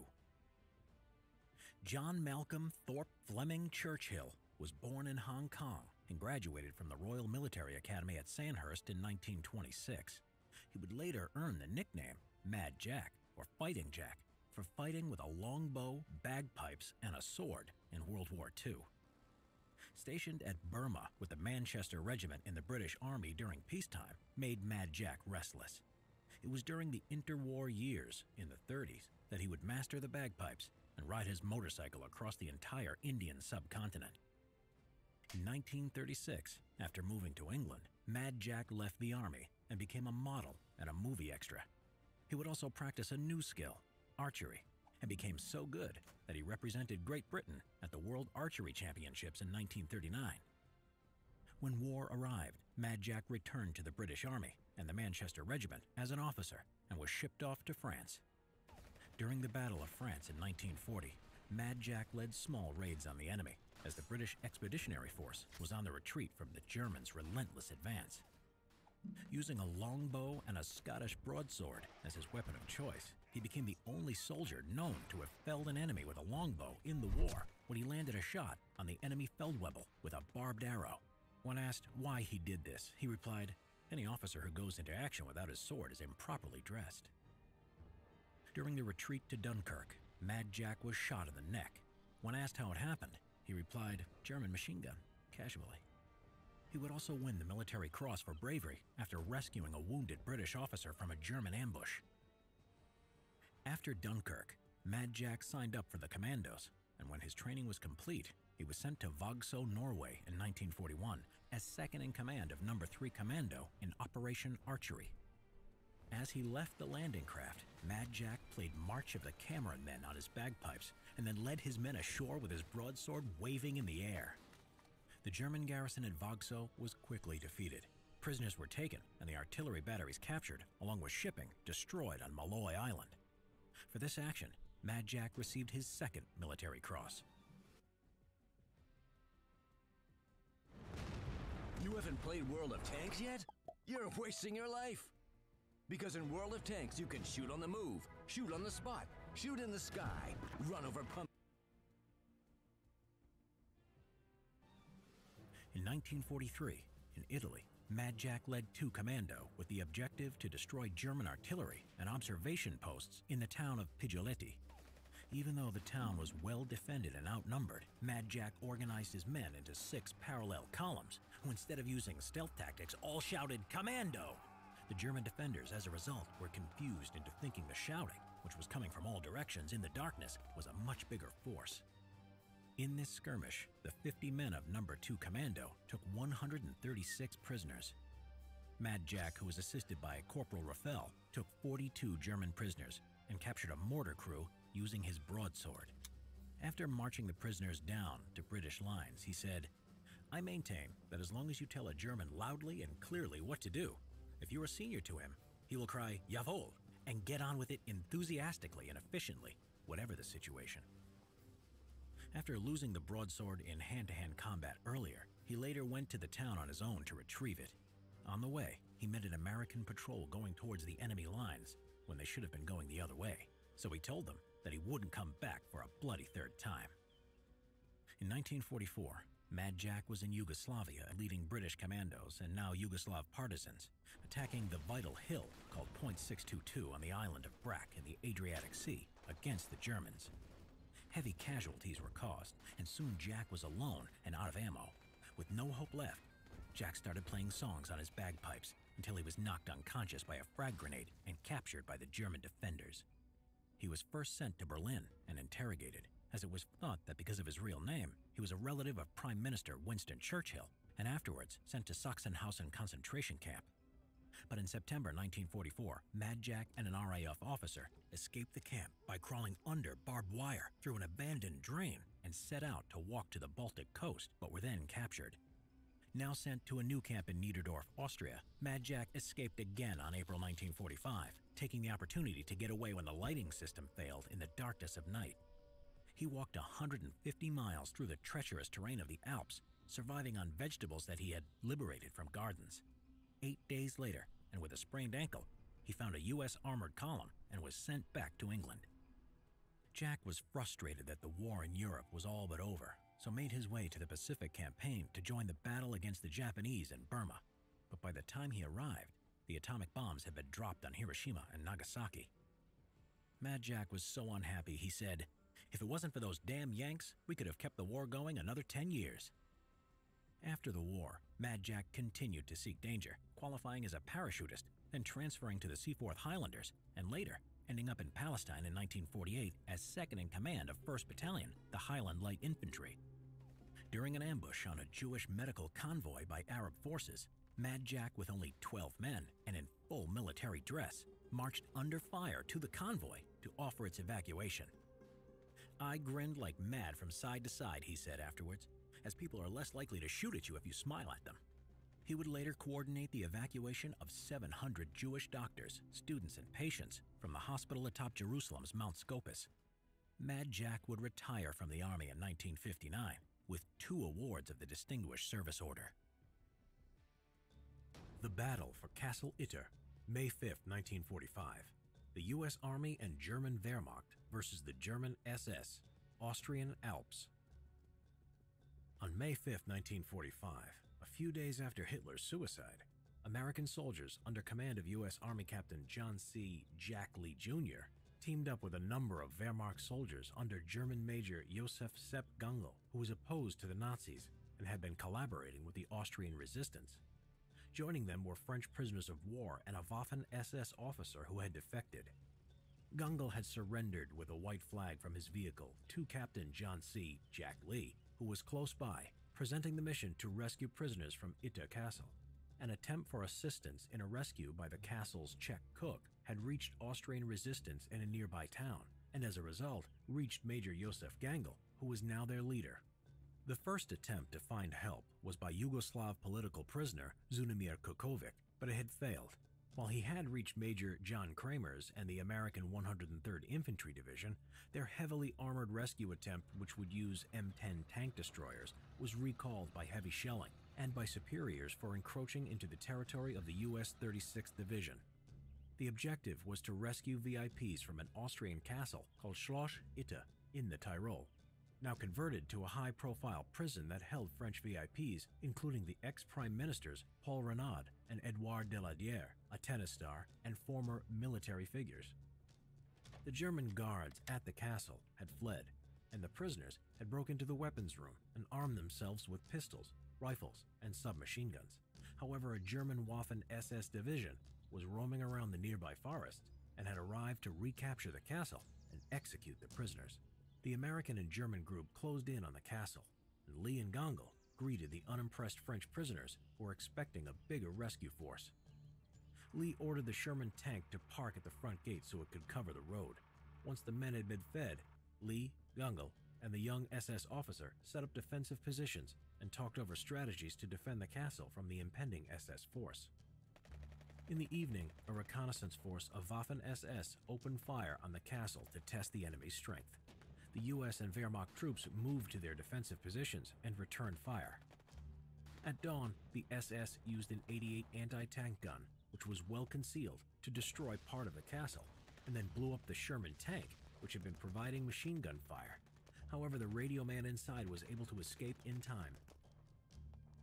John Malcolm Thorpe Fleming Churchill was born in Hong Kong and graduated from the Royal Military Academy at Sandhurst in 1926. He would later earn the nickname Mad Jack, or Fighting Jack, for fighting with a longbow, bagpipes, and a sword in World War II. Stationed at Burma with the Manchester Regiment in the British Army during peacetime, made Mad Jack restless. It was during the interwar years, in the 30s, that he would master the bagpipes and ride his motorcycle across the entire Indian subcontinent. In 1936, after moving to England, Mad Jack left the army and became a model and a movie extra. He would also practice a new skill, archery, and became so good that he represented Great Britain at the World Archery Championships in 1939. When war arrived, Mad Jack returned to the British Army and the Manchester Regiment as an officer and was shipped off to France. During the Battle of France in 1940, Mad Jack led small raids on the enemy as the British Expeditionary Force was on the retreat from the Germans' relentless advance. Using a longbow and a Scottish broadsword as his weapon of choice, he became the only soldier known to have felled an enemy with a longbow in the war when he landed a shot on the enemy Feldwebel with a barbed arrow. When asked why he did this, he replied, "Any officer who goes into action without his sword is improperly dressed." During the retreat to Dunkirk, Mad Jack was shot in the neck. When asked how it happened, he replied, "German machine gun," casually. He would also win the Military Cross for bravery after rescuing a wounded British officer from a German ambush. After Dunkirk, Mad Jack signed up for the Commandos, and when his training was complete, he was sent to Vagsø, Norway in 1941 as second in command of No. 3 Commando in Operation Archery. As he left the landing craft, Mad Jack played March of the Cameron Men on his bagpipes and then led his men ashore with his broadsword waving in the air. The German garrison at Vagsø was quickly defeated. Prisoners were taken and the artillery batteries captured, along with shipping destroyed on Malloy Island. For this action, Mad Jack received his second Military Cross. You haven't played World of Tanks yet? You're wasting your life! Because in World of Tanks, you can shoot on the move, shoot on the spot, shoot in the sky, run over pump. In 1943, in Italy, Mad Jack led 2 Commando with the objective to destroy German artillery and observation posts in the town of Piglioletti. Even though the town was well defended and outnumbered, Mad Jack organized his men into 6 parallel columns, who instead of using stealth tactics all shouted, "Commando!" The German defenders, as a result, were confused into thinking the shouting, which was coming from all directions in the darkness, was a much bigger force. In this skirmish, the 50 men of No. 2 Commando took 136 prisoners. Mad Jack, who was assisted by Corporal Raffel, took 42 German prisoners and captured a mortar crew using his broadsword. After marching the prisoners down to British lines, he said, "I maintain that as long as you tell a German loudly and clearly what to do, if you are senior to him, he will cry, 'Jawohl,' and get on with it enthusiastically and efficiently, whatever the situation." After losing the broadsword in hand-to-hand combat earlier, he later went to the town on his own to retrieve it. On the way, he met an American patrol going towards the enemy lines when they should have been going the other way, so he told them that he wouldn't come back for a bloody third time. In 1944, Mad Jack was in Yugoslavia leading British commandos and now Yugoslav partisans, attacking the vital hill called Point 622 on the island of Brac in the Adriatic Sea against the Germans. Heavy casualties were caused, and soon Jack was alone and out of ammo. With no hope left, Jack started playing songs on his bagpipes until he was knocked unconscious by a frag grenade and captured by the German defenders. He was first sent to Berlin and interrogated, as it was thought that because of his real name, he was a relative of Prime Minister Winston Churchill, and afterwards sent to Sachsenhausen concentration camp. But in September 1944, Mad Jack and an RAF officer escaped the camp by crawling under barbed wire through an abandoned drain and set out to walk to the Baltic coast, but were then captured. Now sent to a new camp in Niederdorf, Austria, Mad Jack escaped again on April 1945, taking the opportunity to get away when the lighting system failed in the darkness of night. He walked 150 miles through the treacherous terrain of the Alps, surviving on vegetables that he had liberated from gardens. 8 days later, and with a sprained ankle, he found a U.S. armored column and was sent back to England. Jack was frustrated that the war in Europe was all but over, so made his way to the Pacific Campaign to join the battle against the Japanese in Burma. But by the time he arrived, the atomic bombs had been dropped on Hiroshima and Nagasaki. Mad Jack was so unhappy, he said, "If it wasn't for those damn Yanks, we could have kept the war going another 10 years. After the war, Mad Jack continued to seek danger, qualifying as a parachutist, then transferring to the Seaforth Highlanders, and later ending up in Palestine in 1948 as second in command of 1st Battalion, the Highland Light Infantry. During an ambush on a Jewish medical convoy by Arab forces, Mad Jack, with only 12 men and in full military dress, marched under fire to the convoy to offer its evacuation. "I grinned like mad from side to side," he said afterwards, "as people are less likely to shoot at you if you smile at them." He would later coordinate the evacuation of 700 Jewish doctors, students, and patients from the hospital atop Jerusalem's Mount Scopus. Mad Jack would retire from the Army in 1959 with 2 awards of the Distinguished Service Order. The Battle for Castle Itter, May 5, 1945. The U.S. Army and German Wehrmacht versus the German SS, Austrian Alps. On May 5, 1945, a few days after Hitler's suicide, American soldiers under command of U.S. Army Captain John C. Jack Lee Jr. teamed up with a number of Wehrmacht soldiers under German Major Josef Sepp Gungel, who was opposed to the Nazis and had been collaborating with the Austrian resistance. Joining them were French prisoners of war and a Waffen-SS officer who had defected. Gungel had surrendered with a white flag from his vehicle to Captain John C. Jack Lee, who was close by, presenting the mission to rescue prisoners from Itter Castle. An attempt for assistance in a rescue by the castle's Czech cook had reached Austrian resistance in a nearby town, and as a result, reached Major Josef Gangel, who was now their leader. The first attempt to find help was by Yugoslav political prisoner Zvonimir Kukovic, but it had failed. While he had reached Major John Kramer's and the American 103rd Infantry Division, their heavily armored rescue attempt, which would use M10 tank destroyers, was recalled by heavy shelling and by superiors for encroaching into the territory of the U.S. 36th Division. The objective was to rescue VIPs from an Austrian castle called Schloss Itter in the Tyrol, now converted to a high-profile prison that held French VIPs, including the ex-prime ministers Paul Renaud and Edouard Daladier, a tennis star, and former military figures. The German guards at the castle had fled, and the prisoners had broken into the weapons room and armed themselves with pistols, rifles, and submachine guns. However, a German Waffen-SS division was roaming around the nearby forests and had arrived to recapture the castle and execute the prisoners. The American and German group closed in on the castle, and Lee and Gangel greeted the unimpressed French prisoners who were expecting a bigger rescue force. Lee ordered the Sherman tank to park at the front gate so it could cover the road. Once the men had been fed, Lee, Gangel, and the young SS officer set up defensive positions and talked over strategies to defend the castle from the impending SS force. In the evening, a reconnaissance force of Waffen-SS opened fire on the castle to test the enemy's strength. The U.S. and Wehrmacht troops moved to their defensive positions and returned fire. At dawn, the SS used an 88 anti-tank gun, which was well concealed, to destroy part of the castle, and then blew up the Sherman tank, which had been providing machine gun fire. However, the radio man inside was able to escape in time.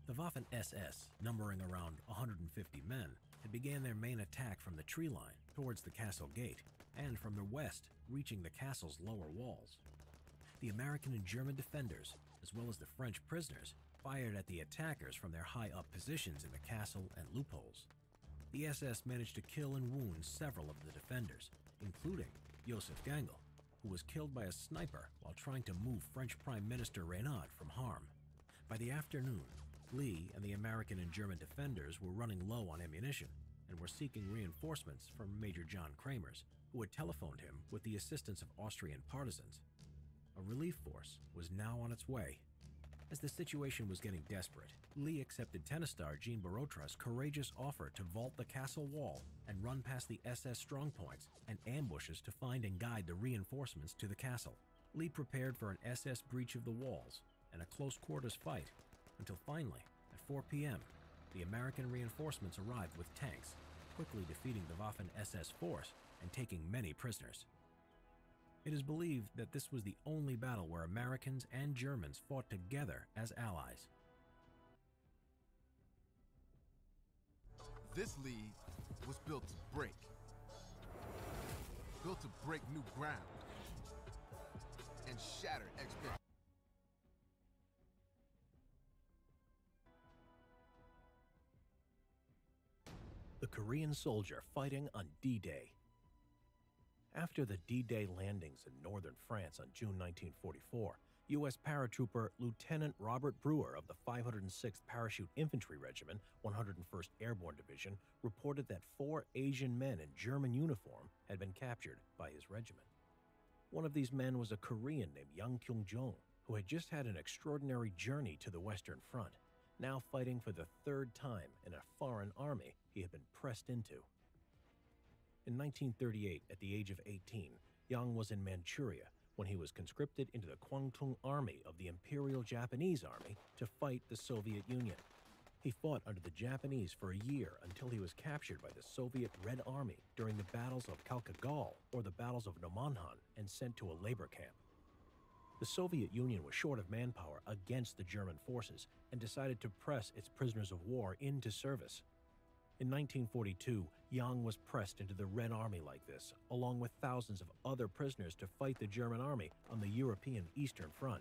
The Waffen-SS, numbering around 150 men, had began their main attack from the tree line towards the castle gate, and from the west, reaching the castle's lower walls. The American and German defenders, as well as the French prisoners, fired at the attackers from their high-up positions in the castle and loopholes. The SS managed to kill and wound several of the defenders, including Josef Gangel, who was killed by a sniper while trying to move French Prime Minister Renaud from harm. By the afternoon, Lee and the American and German defenders were running low on ammunition, and were seeking reinforcements from Major John Kramers, who had telephoned him with the assistance of Austrian partisans. A relief force was now on its way. As the situation was getting desperate, Lee accepted tennis star Jean Barotra's courageous offer to vault the castle wall and run past the SS strongpoints and ambushes to find and guide the reinforcements to the castle. Lee prepared for an SS breach of the walls and a close-quarters fight until finally, at 4 p.m., the American reinforcements arrived with tanks, quickly defeating the Waffen-SS force and taking many prisoners. It is believed that this was the only battle where Americans and Germans fought together as allies. This league was built to break new ground, and shatter expectations. The Korean soldier fighting on D-Day. After the D-Day landings in northern France on June 1944, U.S. paratrooper Lieutenant Robert Brewer of the 506th Parachute Infantry Regiment, 101st Airborne Division, reported that 4 Asian men in German uniform had been captured by his regiment. One of these men was a Korean named Yang Kyung-jong, who had just had an extraordinary journey to the Western Front, now fighting for the 3rd time in a foreign army he had been pressed into. In 1938, at the age of 18, Yang was in Manchuria when he was conscripted into the Kwangtung Army of the Imperial Japanese Army to fight the Soviet Union. He fought under the Japanese for a year until he was captured by the Soviet Red Army during the battles of Khalkhigal or the battles of Nomonhan and sent to a labor camp. The Soviet Union was short of manpower against the German forces and decided to press its prisoners of war into service. In 1942, Yang was pressed into the Red Army like this, along with thousands of other prisoners to fight the German army on the European Eastern Front.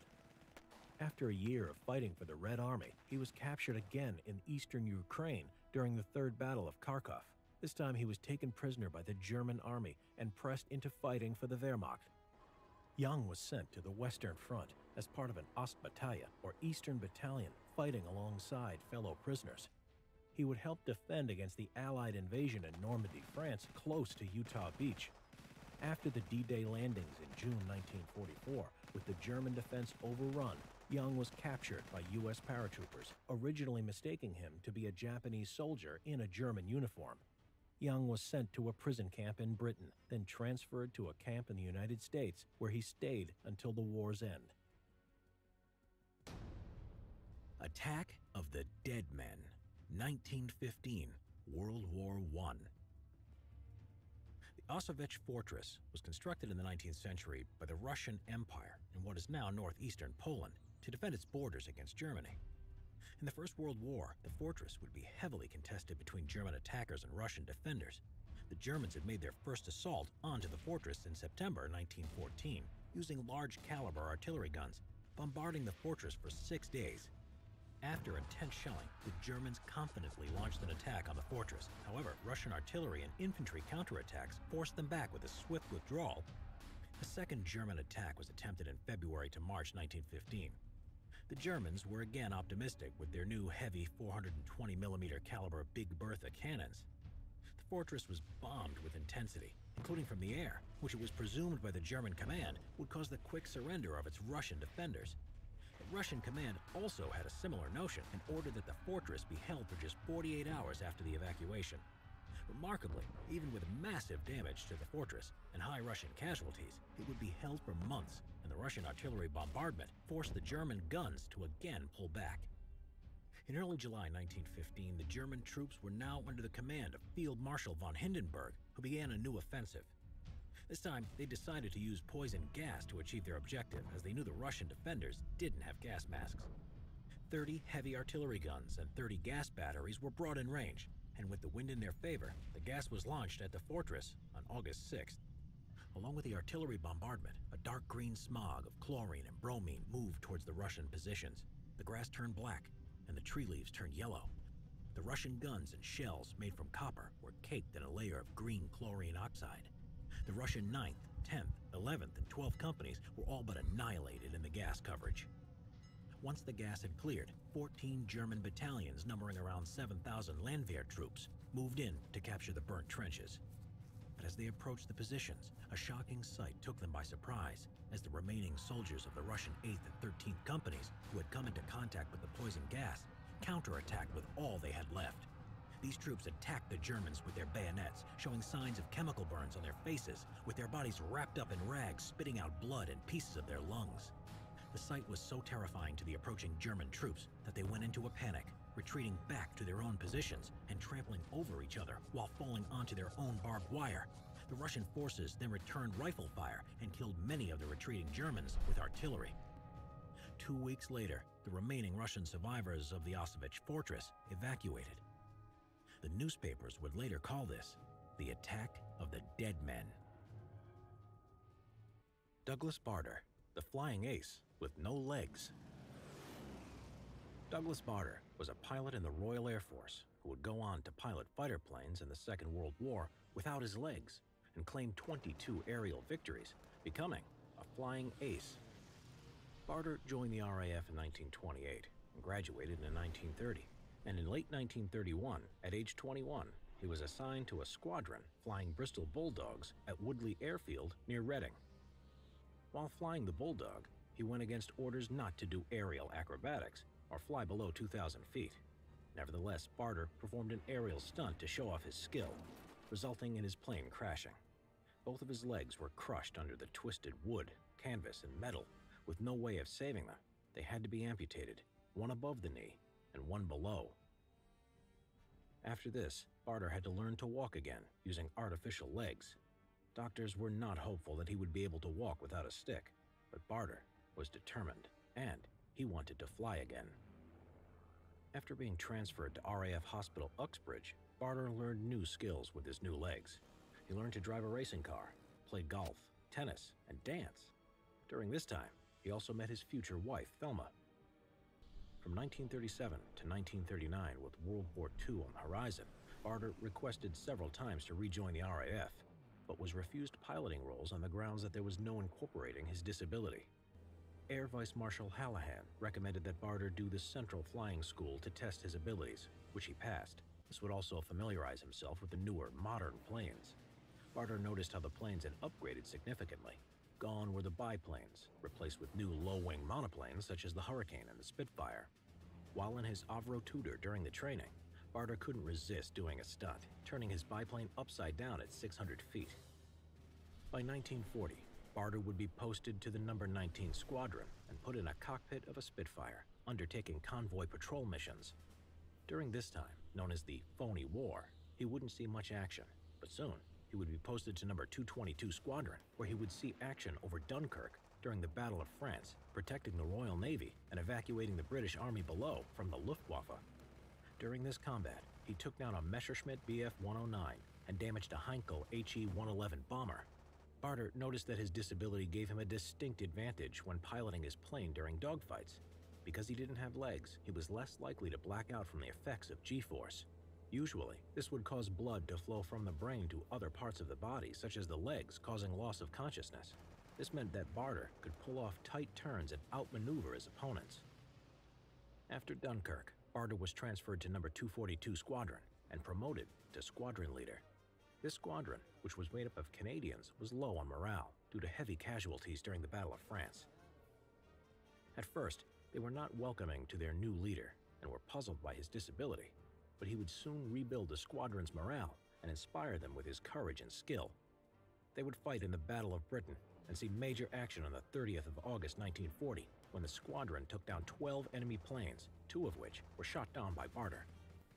After a year of fighting for the Red Army, he was captured again in eastern Ukraine during the Third Battle of Kharkov. This time he was taken prisoner by the German army and pressed into fighting for the Wehrmacht. Yang was sent to the Western Front as part of an Ostbataille, or Eastern Battalion, fighting alongside fellow prisoners. He would help defend against the Allied invasion in Normandy, France, close to Utah Beach. After the D-Day landings in June 1944, with the German defense overrun, Yang was captured by U.S. paratroopers, originally mistaking him to be a Japanese soldier in a German uniform. Yang was sent to a prison camp in Britain, then transferred to a camp in the United States, where he stayed until the war's end. Attack of the Dead Men, 1915, World War I. The Auschwitz Fortress was constructed in the 19th century by the Russian Empire in what is now northeastern Poland to defend its borders against Germany. In the First World War, the fortress would be heavily contested between German attackers and Russian defenders. The Germans had made their first assault onto the fortress in September 1914, using large-caliber artillery guns, bombarding the fortress for 6 days. After intense shelling, the Germans confidently launched an attack on the fortress. However, Russian artillery and infantry counterattacks forced them back with a swift withdrawal. A second German attack was attempted in February to March 1915. The Germans were again optimistic with their new heavy 420mm caliber Big Bertha cannons. The fortress was bombed with intensity, including from the air, which it was presumed by the German command would cause the quick surrender of its Russian defenders. The Russian command also had a similar notion and ordered that the fortress be held for just 48 hours after the evacuation. Remarkably, even with massive damage to the fortress and high Russian casualties, it would be held for months, and the Russian artillery bombardment forced the German guns to again pull back. In early July 1915, the German troops were now under the command of Field Marshal von Hindenburg, who began a new offensive. This time, they decided to use poison gas to achieve their objective, as they knew the Russian defenders didn't have gas masks. 30 heavy artillery guns and 30 gas batteries were brought in range, and with the wind in their favor, the gas was launched at the fortress on August 6th. Along with the artillery bombardment, a dark green smog of chlorine and bromine moved towards the Russian positions. The grass turned black, and the tree leaves turned yellow. The Russian guns and shells made from copper were caked in a layer of green chlorine oxide. The Russian 9th, 10th, 11th, and 12th companies were all but annihilated in the gas coverage. Once the gas had cleared, 14 German battalions numbering around 7,000 Landwehr troops moved in to capture the burnt trenches. But as they approached the positions, a shocking sight took them by surprise as the remaining soldiers of the Russian 8th and 13th Companies, who had come into contact with the poison gas, counterattacked with all they had left. These troops attacked the Germans with their bayonets, showing signs of chemical burns on their faces, with their bodies wrapped up in rags, spitting out blood and pieces of their lungs. The sight was so terrifying to the approaching German troops that they went into a panic, retreating back to their own positions and trampling over each other while falling onto their own barbed wire. The Russian forces then returned rifle fire and killed many of the retreating Germans with artillery. 2 weeks later, the remaining Russian survivors of the Auschwitz fortress evacuated. The newspapers would later call this the Attack of the Dead Men. Douglas Bader, the flying ace with no legs. Douglas Bader was a pilot in the Royal Air Force who would go on to pilot fighter planes in the Second World War without his legs and claimed 22 aerial victories, becoming a flying ace. Bader joined the RAF in 1928 and graduated in 1930. And in late 1931, at age 21, he was assigned to a squadron flying Bristol Bulldogs at Woodley Airfield near Reading. While flying the Bulldog, he went against orders not to do aerial acrobatics or fly below 2,000 feet. Nevertheless, Bader performed an aerial stunt to show off his skill, resulting in his plane crashing. Both of his legs were crushed under the twisted wood, canvas, and metal, with no way of saving them. They had to be amputated, one above the knee and one below. After this, Bader had to learn to walk again using artificial legs. Doctors were not hopeful that he would be able to walk without a stick, but Bader was determined, and he wanted to fly again. After being transferred to RAF Hospital Uxbridge, Bader learned new skills with his new legs. He learned to drive a racing car, played golf, tennis, and dance. During this time, he also met his future wife, Thelma. From 1937 to 1939, with World War II on the horizon, Bader requested several times to rejoin the RAF, but was refused piloting roles on the grounds that there was no incorporating his disability. Air Vice Marshal Hallahan recommended that Bader do the Central Flying School to test his abilities, which he passed. This would also familiarize himself with the newer, modern planes. Bader noticed how the planes had upgraded significantly. Gone were the biplanes, replaced with new low-wing monoplanes such as the Hurricane and the Spitfire. While in his Avro Tudor during the training, Bader couldn't resist doing a stunt, turning his biplane upside down at 600 feet. By 1940, Bader would be posted to the No. 19 Squadron and put in a cockpit of a Spitfire, undertaking convoy patrol missions. During this time, known as the Phony War, he wouldn't see much action, but soon he would be posted to No. 222 Squadron, where he would see action over Dunkirk during the Battle of France, protecting the Royal Navy and evacuating the British Army below from the Luftwaffe. During this combat, he took down a Messerschmitt Bf-109 and damaged a Heinkel He-111 bomber. Bader noticed that his disability gave him a distinct advantage when piloting his plane during dogfights. Because he didn't have legs, he was less likely to black out from the effects of G-force. Usually, this would cause blood to flow from the brain to other parts of the body, such as the legs, causing loss of consciousness. This meant that Bader could pull off tight turns and outmaneuver his opponents. After Dunkirk, Bader was transferred to No. 242 Squadron and promoted to squadron leader. This squadron, which was made up of Canadians, was low on morale due to heavy casualties during the Battle of France. At first, they were not welcoming to their new leader and were puzzled by his disability, but he would soon rebuild the squadron's morale and inspire them with his courage and skill. They would fight in the Battle of Britain and see major action on the 30th of August 1940, when the squadron took down 12 enemy planes, 2 of which were shot down by Bader.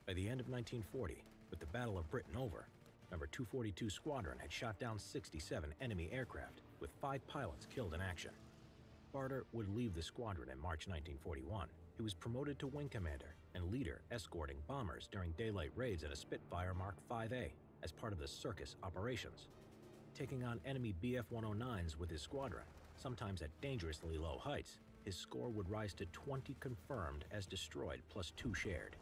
By the end of 1940, with the Battle of Britain over, No. 242 Squadron had shot down 67 enemy aircraft, with 5 pilots killed in action. Bader would leave the squadron in March 1941. He was promoted to wing commander and leader, escorting bombers during daylight raids in a Spitfire Mark 5A as part of the Circus operations. Taking on enemy Bf-109s with his squadron, sometimes at dangerously low heights, his score would rise to 20 confirmed as destroyed plus 2 shared.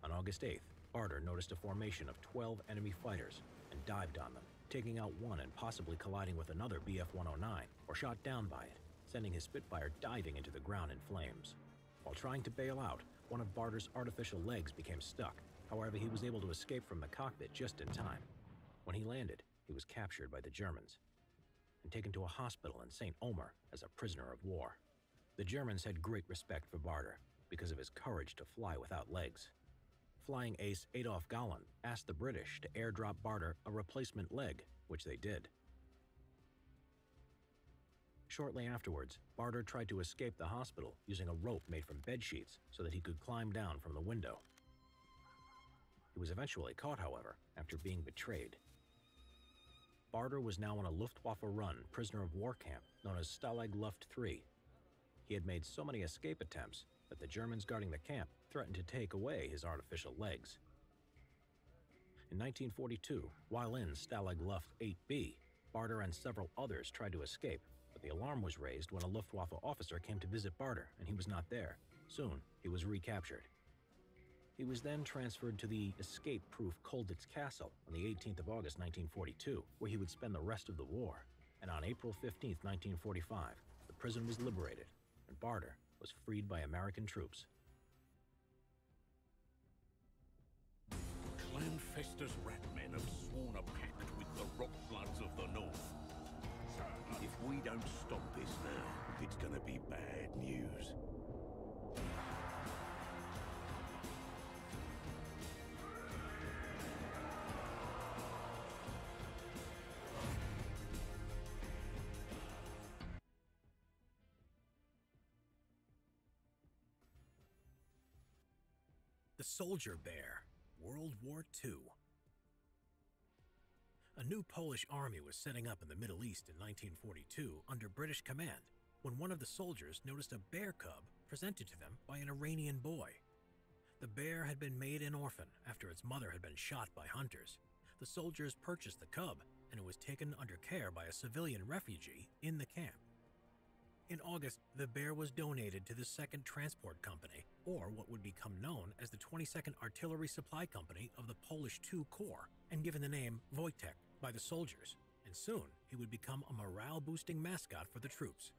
On August 8th, Bader noticed a formation of 12 enemy fighters and dived on them, taking out one and possibly colliding with another Bf-109, or shot down by it, sending his Spitfire diving into the ground in flames. While trying to bail out, one of Bader's artificial legs became stuck, However, he was able to escape from the cockpit just in time. When he landed, he was captured by the Germans and taken to a hospital in St. Omer as a prisoner of war. The Germans had great respect for Barter because of his courage to fly without legs. Flying ace Adolf Galland asked the British to airdrop Barter a replacement leg, which they did. Shortly afterwards, Barter tried to escape the hospital using a rope made from bed sheets so that he could climb down from the window. He was eventually caught, however, after being betrayed. Barter was now on a Luftwaffe-run prisoner of war camp known as Stalag Luft III. He had made so many escape attempts that the Germans guarding the camp threatened to take away his artificial legs. In 1942, while in Stalag Luft 8B, Barter and several others tried to escape, but the alarm was raised when a Luftwaffe officer came to visit Barter, and he was not there. Soon, he was recaptured. He was then transferred to the escape-proof Colditz Castle on the 18th of August 1942, where he would spend the rest of the war. And on April 15th, 1945, the prison was liberated, and Barter was freed by American troops. Clanfester's ratmen have sworn a pact with the Rockbloods of the North. If we don't stop this now, it's gonna be bad news. The Soldier Bear, World War II. A new Polish army was setting up in the Middle East in 1942 under British command when one of the soldiers noticed a bear cub presented to them by an Iranian boy. The bear had been made an orphan after its mother had been shot by hunters. The soldiers purchased the cub, and it was taken under care by a civilian refugee in the camp. In August, the bear was donated to the 2nd Transport Company, or what would become known as the 22nd Artillery Supply Company of the Polish II Corps, and given the name Wojtek by the soldiers, and soon he would become a morale-boosting mascot for the troops.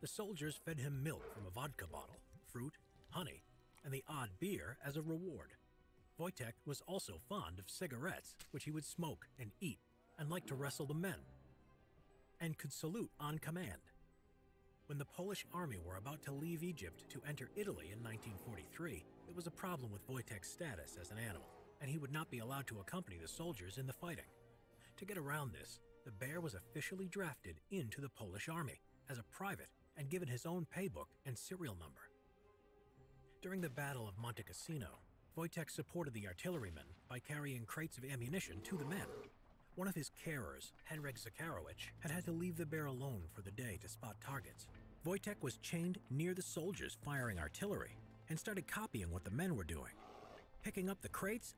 The soldiers fed him milk from a vodka bottle, fruit, honey, and the odd beer as a reward. Wojtek was also fond of cigarettes, which he would smoke and eat, and liked to wrestle the men, and could salute on command. When the Polish army were about to leave Egypt to enter Italy in 1943, there was a problem with Wojtek's status as an animal, and he would not be allowed to accompany the soldiers in the fighting. To get around this, the bear was officially drafted into the Polish army as a private and given his own paybook and serial number. During the Battle of Monte Cassino, Wojtek supported the artillerymen by carrying crates of ammunition to the men. One of his carers, Henryk Zakarowicz, had to leave the bear alone for the day to spot targets. Wojtek was chained near the soldiers firing artillery and started copying what the men were doing, picking up the crates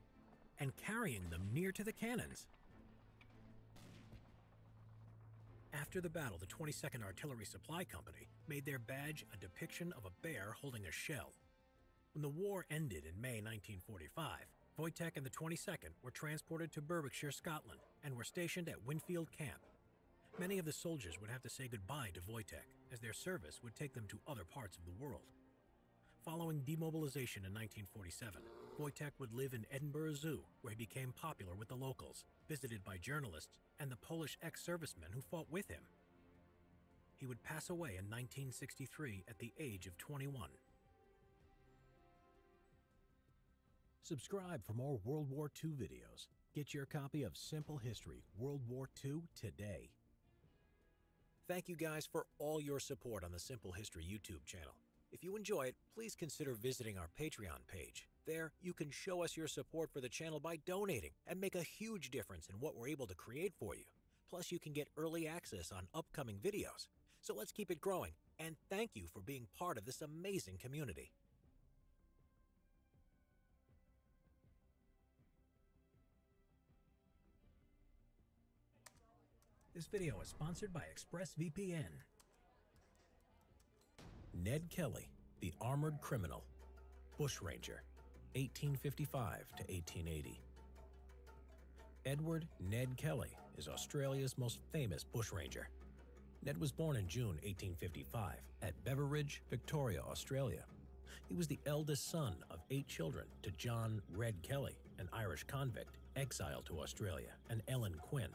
and carrying them near to the cannons. After the battle, the 22nd Artillery Supply Company made their badge a depiction of a bear holding a shell. When the war ended in May 1945, Wojtek and the 22nd were transported to Berwickshire, Scotland, and were stationed at Winfield Camp. Many of the soldiers would have to say goodbye to Wojtek, as their service would take them to other parts of the world. Following demobilization in 1947, Wojtek would live in Edinburgh Zoo, where he became popular with the locals, visited by journalists and the Polish ex-servicemen who fought with him. He would pass away in 1963 at the age of 21. Subscribe for more World War II videos. Get your copy of Simple History World War II today. Thank you guys for all your support on the Simple History YouTube channel. If you enjoy it, please consider visiting our Patreon page. There, you can show us your support for the channel by donating and make a huge difference in what we're able to create for you. Plus, you can get early access on upcoming videos. So let's keep it growing, and thank you for being part of this amazing community. This video is sponsored by ExpressVPN. Ned Kelly, the Armored Criminal, Bushranger, 1855 to 1880. Edward Ned Kelly is Australia's most famous bushranger. Ned was born in June 1855 at Beveridge, Victoria, Australia. He was the eldest son of 8 children to John Red Kelly, an Irish convict exiled to Australia, and Ellen Quinn.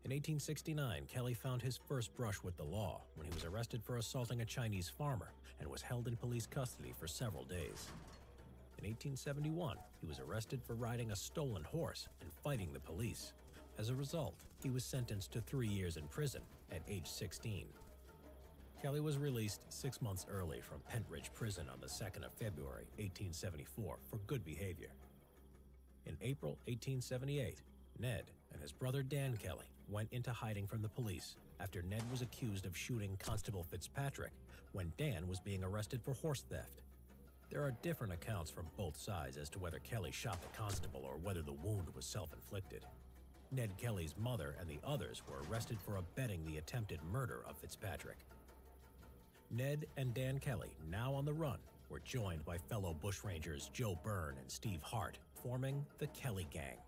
In 1869, Kelly found his first brush with the law when he was arrested for assaulting a Chinese farmer and was held in police custody for several days. In 1871, he was arrested for riding a stolen horse and fighting the police. As a result, he was sentenced to 3 years in prison at age 16. Kelly was released 6 months early from Pentridge Prison on the 2nd of February, 1874, for good behavior. In April 1878, Ned and his brother Dan Kelly went into hiding from the police after Ned was accused of shooting Constable Fitzpatrick when Dan was being arrested for horse theft. There are different accounts from both sides as to whether Kelly shot the constable or whether the wound was self-inflicted. Ned Kelly's mother and the others were arrested for abetting the attempted murder of Fitzpatrick. Ned and Dan Kelly, now on the run, were joined by fellow bushrangers Joe Byrne and Steve Hart, forming the Kelly Gang.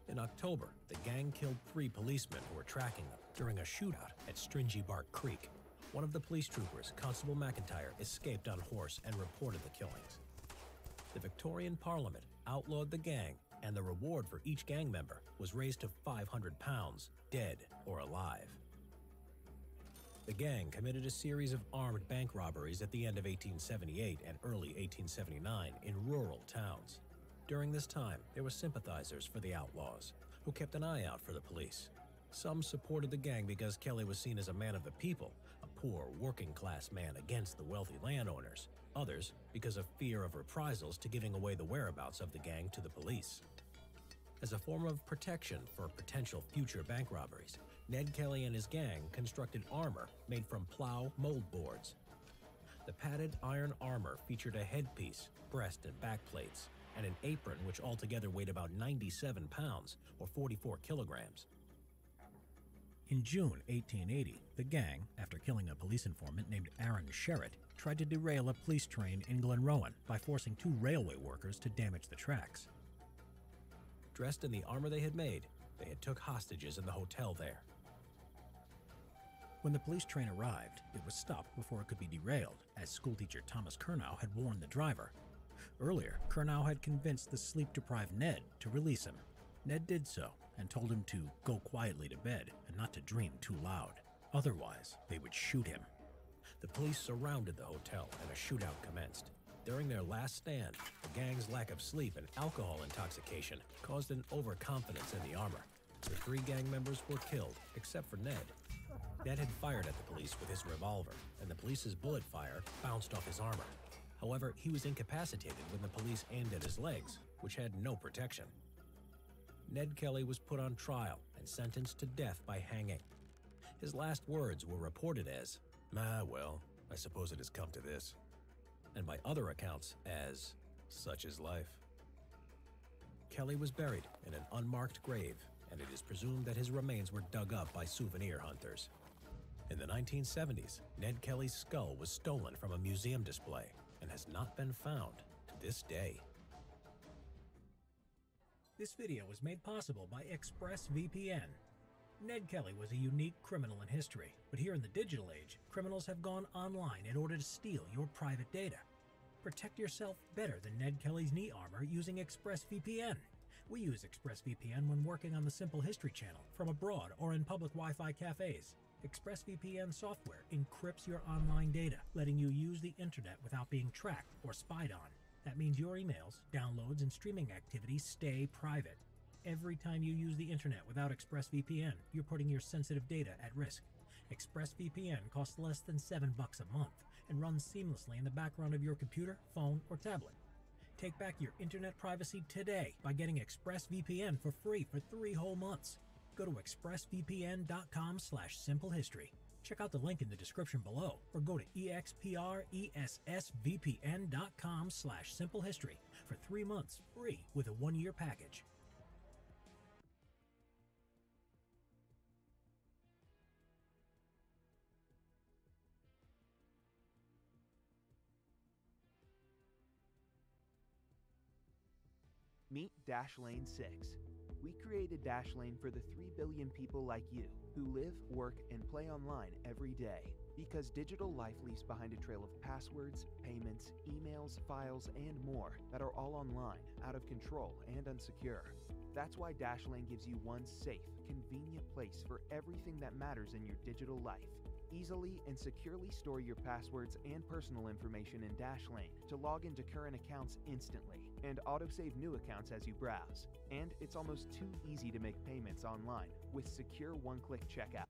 In October, the gang killed 3 policemen who were tracking them during a shootout at Stringy Bark Creek. One of the police troopers, Constable McIntyre, escaped on horse and reported the killings. The Victorian Parliament outlawed the gang, and the reward for each gang member was raised to £500, dead or alive. The gang committed a series of armed bank robberies at the end of 1878 and early 1879 in rural towns. During this time, there were sympathizers for the outlaws, who kept an eye out for the police. Some supported the gang because Kelly was seen as a man of the people, a poor, working-class man against the wealthy landowners. Others because of fear of reprisals to giving away the whereabouts of the gang to the police. As a form of protection for potential future bank robberies, Ned Kelly and his gang constructed armor made from plow mold boards. The padded iron armor featured a headpiece, breast and back plates, and an apron which altogether weighed about 97 pounds, or 44 kilograms. In June 1880, the gang, after killing a police informant named Aaron Sherritt, tried to derail a police train in Glenrowan by forcing 2 railway workers to damage the tracks. Dressed in the armor they had made, they had took hostages in the hotel there. When the police train arrived, it was stopped before it could be derailed, as schoolteacher Thomas Curnow had warned the driver. Earlier, Curnow had convinced the sleep-deprived Ned to release him. Ned did so, and told him to go quietly to bed and not to dream too loud. Otherwise, they would shoot him. The police surrounded the hotel and a shootout commenced. During their last stand, the gang's lack of sleep and alcohol intoxication caused an overconfidence in the armor. The 3 gang members were killed, except for Ned. Ned had fired at the police with his revolver, and the police's bullet fire bounced off his armor. However, he was incapacitated when the police aimed at his legs, which had no protection. Ned Kelly was put on trial and sentenced to death by hanging. His last words were reported as, "Ah, well, I suppose it has come to this," and by other accounts as, "Such is life." Kelly was buried in an unmarked grave, and it is presumed that his remains were dug up by souvenir hunters. In the 1970s, Ned Kelly's skull was stolen from a museum display and has not been found to this day. This video was made possible by ExpressVPN. Ned Kelly was a unique criminal in history, but here in the digital age, criminals have gone online in order to steal your private data. Protect yourself better than Ned Kelly's knee armor using ExpressVPN. We use ExpressVPN when working on the Simple History channel, from abroad or in public Wi-Fi cafes. ExpressVPN software encrypts your online data, letting you use the internet without being tracked or spied on. That means your emails, downloads, and streaming activities stay private. Every time you use the internet without ExpressVPN, you're putting your sensitive data at risk. ExpressVPN costs less than $7 a month and runs seamlessly in the background of your computer, phone, or tablet. Take back your internet privacy today by getting ExpressVPN for free for 3 whole months. Go to expressvpn.com/simplehistory. Check out the link in the description below, or go to expressvpn.com/simplehistory for 3 months free with a 1-year package. Meet Dashlane 6. We created Dashlane for the 3 billion people like you who live, work, and play online every day. Because digital life leaves behind a trail of passwords, payments, emails, files, and more that are all online, out of control, and unsecure. That's why Dashlane gives you one safe, convenient place for everything that matters in your digital life. Easily and securely store your passwords and personal information in Dashlane to log into current accounts instantly and autosave new accounts as you browse. And it's almost too easy to make payments online with secure one-click checkout.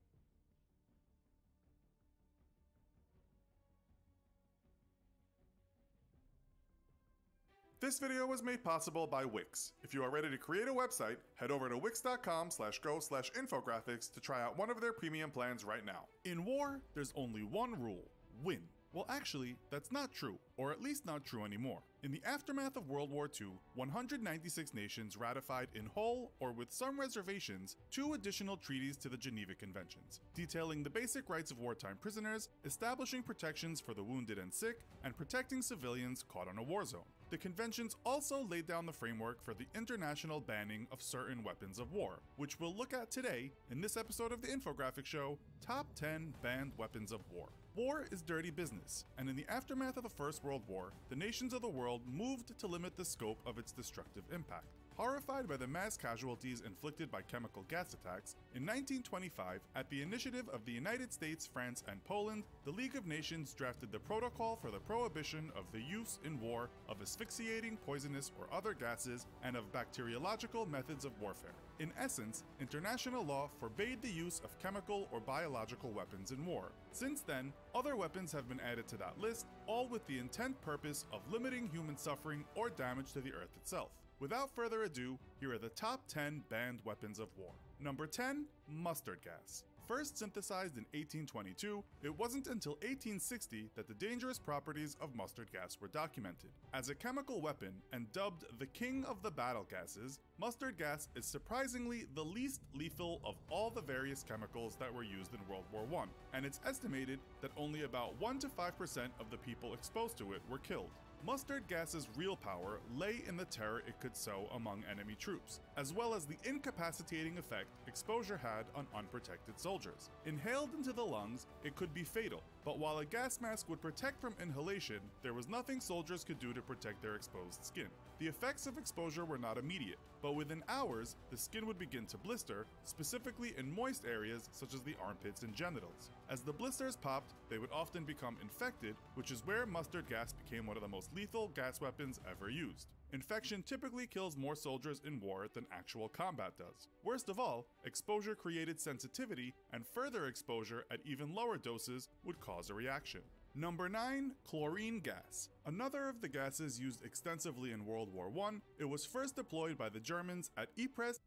This video was made possible by Wix. If you are ready to create a website, head over to wix.com/go/infographics to try out one of their premium plans right now. In war, there's only one rule: win. Well, actually, that's not true, or at least not true anymore. In the aftermath of World War II, 196 nations ratified in whole, or with some reservations, 2 additional treaties to the Geneva Conventions, detailing the basic rights of wartime prisoners, establishing protections for the wounded and sick, and protecting civilians caught on a war zone. The conventions also laid down the framework for the international banning of certain weapons of war, which we'll look at today in this episode of the Infographics Show, Top 10 Banned Weapons of War. War is dirty business, and in the aftermath of the First World War, the nations of the world moved to limit the scope of its destructive impact. Horrified by the mass casualties inflicted by chemical gas attacks, in 1925, at the initiative of the United States, France, and Poland, the League of Nations drafted the Protocol for the Prohibition of the Use in War of Asphyxiating, Poisonous, or Other Gases and of Bacteriological Methods of Warfare. In essence, international law forbade the use of chemical or biological weapons in war. Since then, other weapons have been added to that list, all with the intent purpose of limiting human suffering or damage to the Earth itself. Without further ado, here are the top 10 banned weapons of war. Number 10, mustard gas. First synthesized in 1822, it wasn't until 1860 that the dangerous properties of mustard gas were documented. As a chemical weapon and dubbed the king of the battle gases, mustard gas is surprisingly the least lethal of all the various chemicals that were used in World War I, and it's estimated that only about 1 to 5% of the people exposed to it were killed. Mustard gas's real power lay in the terror it could sow among enemy troops, as well as the incapacitating effect exposure had on unprotected soldiers. Inhaled into the lungs, it could be fatal, but while a gas mask would protect from inhalation, there was nothing soldiers could do to protect their exposed skin. The effects of exposure were not immediate, but within hours, the skin would begin to blister, specifically in moist areas such as the armpits and genitals. As the blisters popped, they would often become infected, which is where mustard gas became one of the most lethal gas weapons ever used. Infection typically kills more soldiers in war than actual combat does. Worst of all, exposure created sensitivity, and further exposure at even lower doses would cause a reaction. Number 9, chlorine gas. Another of the gases used extensively in World War I, it was first deployed by the Germans at Ypres.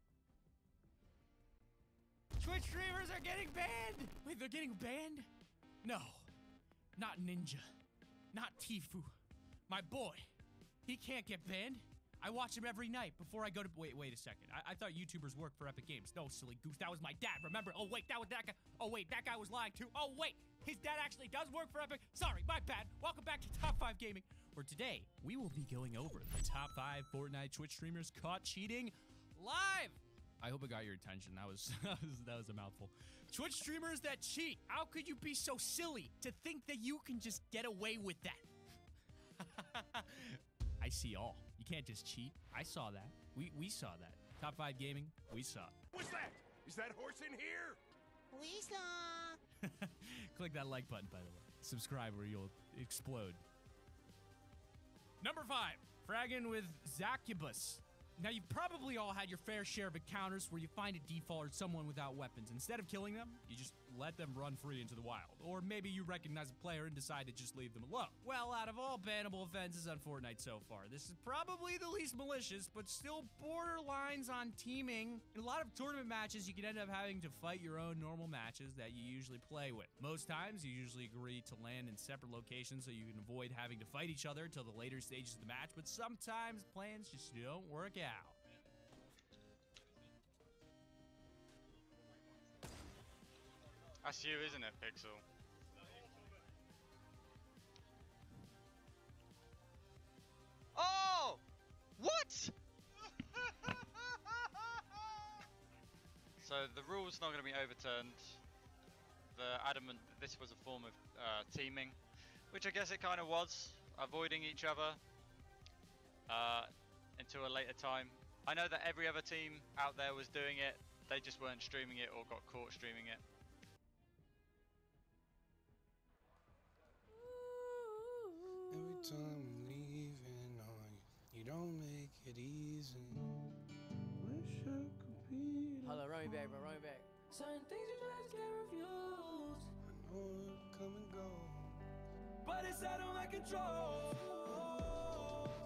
Twitch streamers are getting banned! Wait, they're getting banned? No. Not Ninja. Not Tfue. My boy. He can't get banned. I watch him every night before I go to— Wait a second. I thought YouTubers worked for Epic Games. No, silly goose. That was my dad. Remember? Oh, wait, that was that guy. Oh, wait, that guy was lying too. Oh, wait. His dad actually does work for Epic. Sorry, my bad. Welcome back to Top 5 Gaming, where today we will be going over the top 5 Fortnite Twitch streamers caught cheating live. I hope it got your attention. That was that was a mouthful. Twitch streamers that cheat. How could you be so silly to think that you can just get away with that? I see all. You can't just cheat. I saw that. We saw that. Top 5 Gaming, we saw it. What's that? Is that horse in here? We saw. Click that like button, by the way. Subscribe or you'll explode. Number 5, fragging with Zacubus. Now, you've probably all had your fair share of encounters where you find a default or someone without weapons. Instead of killing them, you just let them run free into the wild. Or maybe you recognize a player and decide to just leave them alone. Well, out of all bannable offenses on Fortnite so far, this is probably the least malicious, but still borderlines on teaming. In a lot of tournament matches, you can end up having to fight your own normal matches that you usually play with. Most times, you usually agree to land in separate locations so you can avoid having to fight each other till the later stages of the match, but sometimes plans just don't work out. That's you, isn't it, Pixel? Oh! What? So the rule's not going to be overturned. they're adamant that this was a form of teaming, which I guess it kind of was, avoiding each other until a later time. I know that every other team out there was doing it, they just weren't streaming it or got caught streaming it. Every time I'm leaving on you, you don't make it easy. Wish I could be. Hold on, run me back, bro, run me back. Certain things you just can't refuse. I know it'll come and go, but it's out of my control.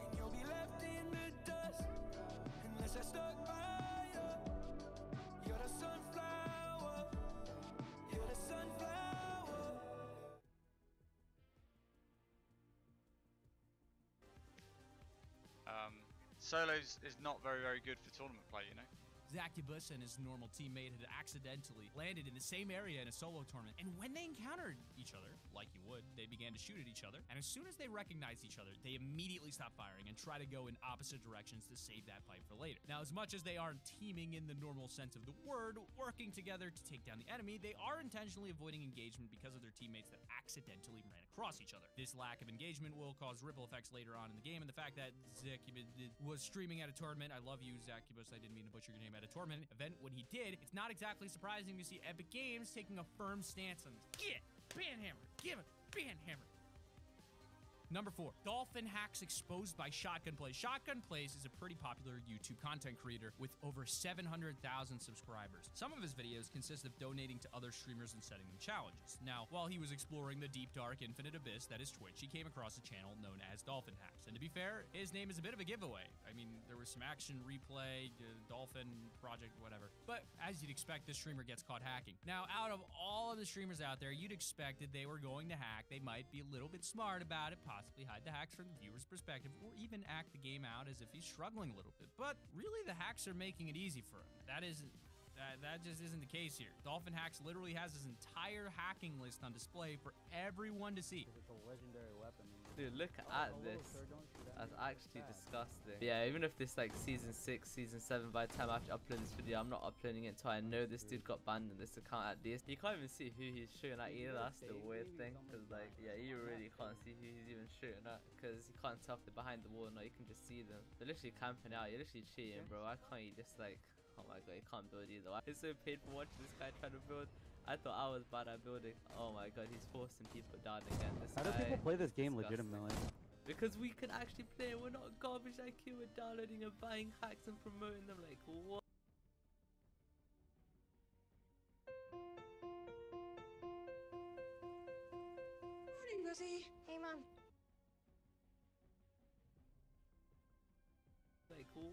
And you'll be left in the dust unless I stuck by you. You're the sunflower. You're the sunflower. Solos is not very good for tournament play, you know. Zacubus and his normal teammate had accidentally landed in the same area in a solo tournament, and when they encountered each other, like you would, they began to shoot at each other, and as soon as they recognized each other, they immediately stopped firing and try to go in opposite directions to save that fight for later. Now, as much as they aren't teaming in the normal sense of the word, working together to take down the enemy, they are intentionally avoiding engagement because of their teammates that accidentally ran across each other. This lack of engagement will cause ripple effects later on in the game, and the fact that Zacubus was streaming at a tournament, I love you, Zacubus, I didn't mean to butcher your name, at a tournament event when he did, it's not exactly surprising to see Epic Games taking a firm stance on get Banhammer, give it Banhammer. Number 4, Dolphin hacks exposed by Shotgun Plays. Shotgun Plays is a pretty popular YouTube content creator with over 700,000 subscribers. Some of his videos consist of donating to other streamers and setting them challenges. Now, while he was exploring the deep, dark, infinite abyss that is Twitch, he came across a channel known as Dolphin Hacks. And to be fair, his name is a bit of a giveaway. I mean, there was some action replay, Dolphin Project, whatever. But as you'd expect, this streamer gets caught hacking. Now, out of all of the streamers out there, you'd expect that they were going to hack. They might be a little bit smart about it, possibly hide the hacks from the viewer's perspective, or even act the game out as if he's struggling a little bit. But really, the hacks are making it easy for him. That just isn't the case here. Dolphin Hacks literally has his entire hacking list on display for everyone to see. It's a legendary weapon. Dude, look at this. That's actually disgusting. Yeah, even if this like season 6, season 7, by the time I have to upload this video, I'm not uploading it until I know this dude got banned in this account at least. You can't even see who he's shooting at either. That's the weird thing. Because like, yeah, you really can't see who he's even shooting at. Because you can't tell if they're behind the wall or not. You can just see them. They're literally camping out. You're literally cheating, bro. Why can't you just like... Oh my god, you can't build either. It's so painful watching this guy trying to build. I thought I was bad at building. Oh my god, he's forcing people down again. How do people play this game legitimately? Because we can actually play it. We're not garbage IQ. We're downloading and buying hacks and promoting them. Like, what? Morning, Lizzie. Hey, Mom.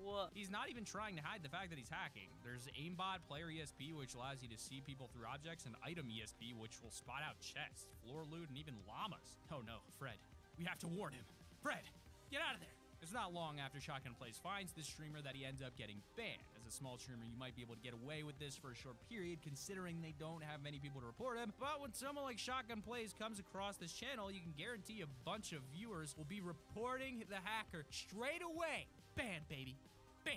What? He's not even trying to hide the fact that he's hacking. There's aimbot, player ESP, which allows you to see people through objects, and item ESP, which will spot out chests, floor loot, and even llamas. Oh no, Fred. We have to warn him. Fred, get out of there. It's not long after Shotgun Plays finds this streamer that he ends up getting banned. As a small streamer, you might be able to get away with this for a short period, considering they don't have many people to report him. But when someone like Shotgun Plays comes across this channel, you can guarantee a bunch of viewers will be reporting the hacker straight away. Ban, baby. Ban.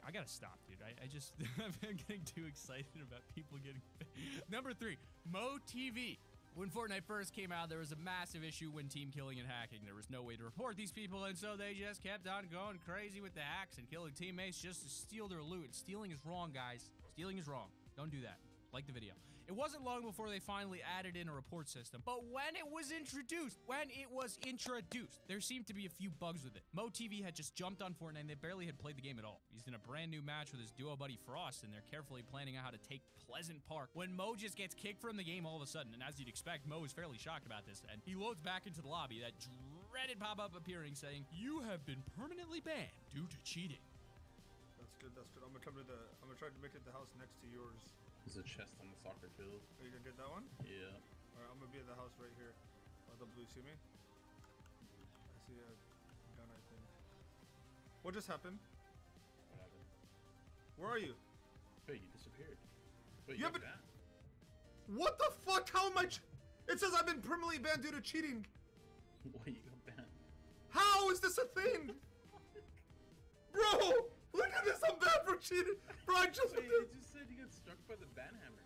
I gotta stop, dude. I just, I'm getting too excited about people getting banned. Number 3, MoTV. When Fortnite first came out, there was a massive issue when team killing and hacking. There was no way to report these people, and so they just kept on going crazy with the hacks and killing teammates just to steal their loot. Stealing is wrong, guys. Stealing is wrong. Don't do that. Like the video. It wasn't long before they finally added in a report system, but when it was introduced, there seemed to be a few bugs with it. MoTV had just jumped on Fortnite and they barely had played the game at all. He's in a brand new match with his duo buddy Frost, and they're carefully planning out how to take Pleasant Park when Mo just gets kicked from the game all of a sudden. And as you'd expect, Mo is fairly shocked about this, and he loads back into the lobby, that dreaded pop-up appearing saying, "You have been permanently banned due to cheating." That's good, that's good. I'm gonna try to make it the house next to yours. There's a chest on the soccer field. Are you gonna get that one? Yeah. Alright, I'm gonna be at the house right here. The blue, see me? I see a gun, I think. What just happened? What happened? Where are you? Wait, you disappeared. Wait, you got banned? What the fuck? How am I? It says I've been permanently banned due to cheating. Wait, you got banned? How is this a thing? Bro, look at this. I'm banned for cheating. Bro, I just. Wait, you just said you got struck by the ban hammer.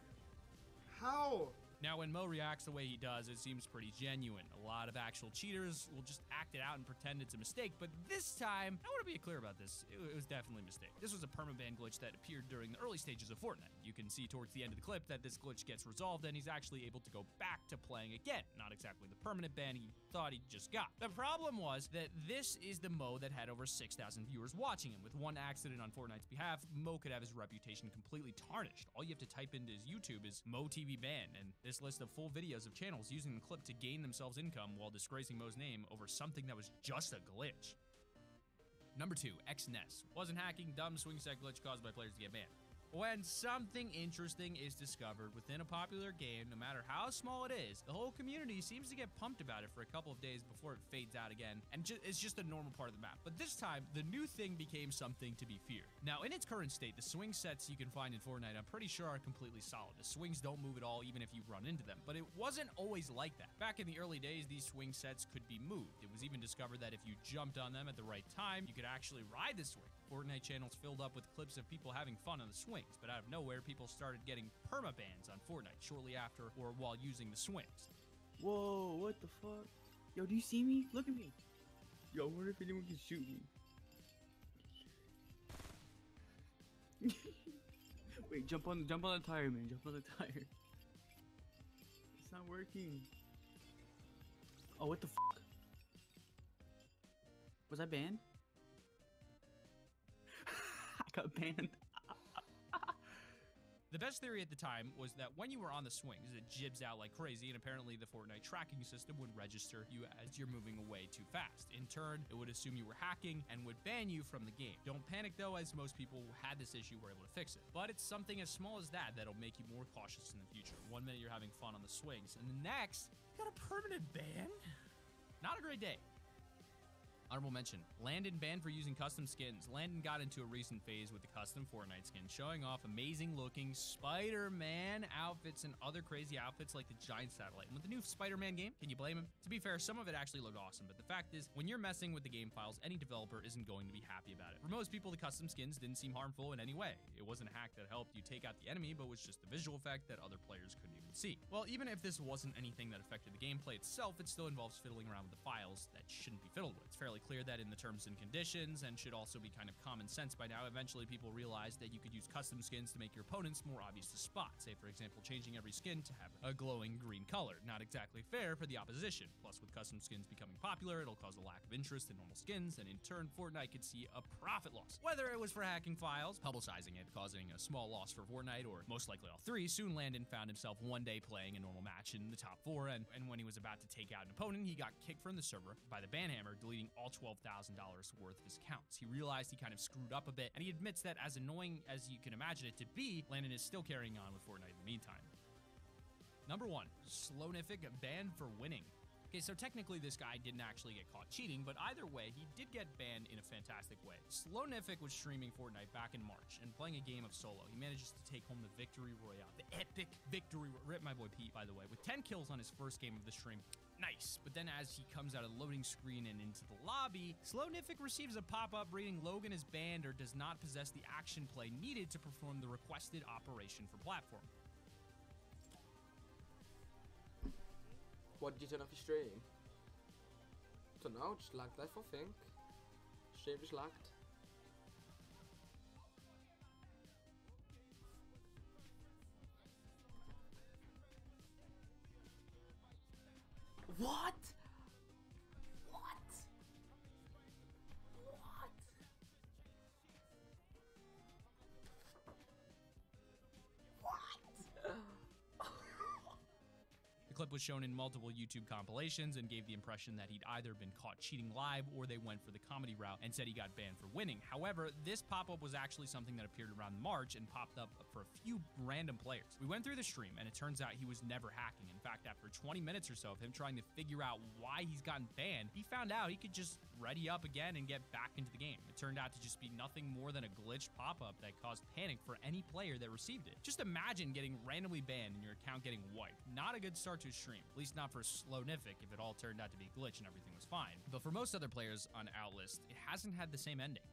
How? Now, when Mo reacts the way he does, it seems pretty genuine. A lot of actual cheaters will just act it out and pretend it's a mistake, but this time, I want to be clear about this. It was definitely a mistake. This was a permaban glitch that appeared during the early stages of Fortnite. You can see towards the end of the clip that this glitch gets resolved and he's actually able to go back to playing again. Not exactly the permanent ban he thought he just got. The problem was that this is the Mo that had over 6,000 viewers watching him. With one accident on Fortnite's behalf, Mo could have his reputation completely tarnished. All you have to type into his YouTube is Mo TV ban, and this list of full videos of channels using the clip to gain themselves income while disgracing Mo's name over something that was just a glitch. Number 2, XNES. Wasn't hacking, dumb swing set glitch caused by players to get banned. When something interesting is discovered within a popular game, no matter how small it is, the whole community seems to get pumped about it for a couple of days before it fades out again, and it's just a normal part of the map. But this time, the new thing became something to be feared. Now, in its current state, the swing sets you can find in Fortnite, I'm pretty sure are completely solid. The swings don't move at all, even if you run into them, but it wasn't always like that. Back in the early days, these swing sets could be moved. It was even discovered that if you jumped on them at the right time, you could actually ride the swing. Fortnite channels filled up with clips of people having fun on the swings, but out of nowhere, people started getting permabans on Fortnite shortly after or while using the swings. Whoa, what the fuck? Yo, do you see me? Look at me. Yo, I wonder if anyone can shoot me. Wait, jump on the tire, man. Jump on the tire. It's not working. Oh, what the fuck? Was I banned? I got banned. The best theory at the time was that when you were on the swings, it jibs out like crazy, and apparently the Fortnite tracking system would register you as you're moving away too fast. In turn, it would assume you were hacking and would ban you from the game. Don't panic though, as most people who had this issue were able to fix it. But it's something as small as that that'll make you more cautious in the future. One minute you're having fun on the swings, and the next, you got a permanent ban? Not a great day. Honorable mention, Landon banned for using custom skins. Landon got into a recent phase with the custom Fortnite skin, showing off amazing looking Spider-Man outfits and other crazy outfits like the giant satellite. And with the new Spider-Man game, can you blame him? To be fair, some of it actually looked awesome, but the fact is, when you're messing with the game files, any developer isn't going to be happy about it. For most people, the custom skins didn't seem harmful in any way. It wasn't a hack that helped you take out the enemy, but was just a visual effect that other players couldn't even see. Well, even if this wasn't anything that affected the gameplay itself, it still involves fiddling around with the files that shouldn't be fiddled with. It's fairly clear that in the terms and conditions, and should also be kind of common sense by now, eventually people realized that you could use custom skins to make your opponents more obvious to spot. Say, for example, changing every skin to have a glowing green color. Not exactly fair for the opposition. Plus, with custom skins becoming popular, it'll cause a lack of interest in normal skins, and in turn, Fortnite could see a profit loss. Whether it was for hacking files, publicizing it, causing a small loss for Fortnite, or most likely all three, soon Landon found himself one day playing a normal match in the top 4, and when he was about to take out an opponent, he got kicked from the server by the banhammer, deleting all $12,000 worth of his accounts. He realized he kind of screwed up a bit, and he admits that as annoying as you can imagine it to be, Landon is still carrying on with Fortnite in the meantime. Number 1, Slownific banned for winning. Okay, so technically this guy didn't actually get caught cheating, but either way, he did get banned in a fantastic way. Slownific was streaming Fortnite back in March and playing a game of solo. He manages to take home the victory royale, the epic victory. Rip my boy Pete, by the way, with 10 kills on his first game of the stream. Nice. But then as he comes out of the loading screen and into the lobby, Slownific receives a pop-up reading Logan is banned or does not possess the action play needed to perform the requested operation for platform. What did you turn off your stream? Don't know, just lagged life, I think. Stream just lagged. What? The clip was shown in multiple YouTube compilations and gave the impression that he'd either been caught cheating live or they went for the comedy route and said he got banned for winning. However, this pop-up was actually something that appeared around March and popped up for a few random players. We went through the stream and it turns out he was never hacking. In fact, after 20 minutes or so of him trying to figure out why he's gotten banned, he found out he could just ready up again and get back into the game. It turned out to just be nothing more than a glitched pop-up that caused panic for any player that received it. Just imagine getting randomly banned and your account getting wiped. Not a good start to a stream, at least not for Slownific if it all turned out to be a glitch and everything was fine. But for most other players on Outlist, it hasn't had the same ending.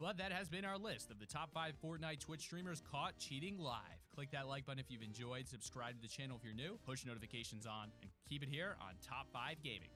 But that has been our list of the top 5 Fortnite Twitch streamers caught cheating live. Click that like button if you've enjoyed, subscribe to the channel if you're new, push notifications on, and keep it here on Top 5 Gaming.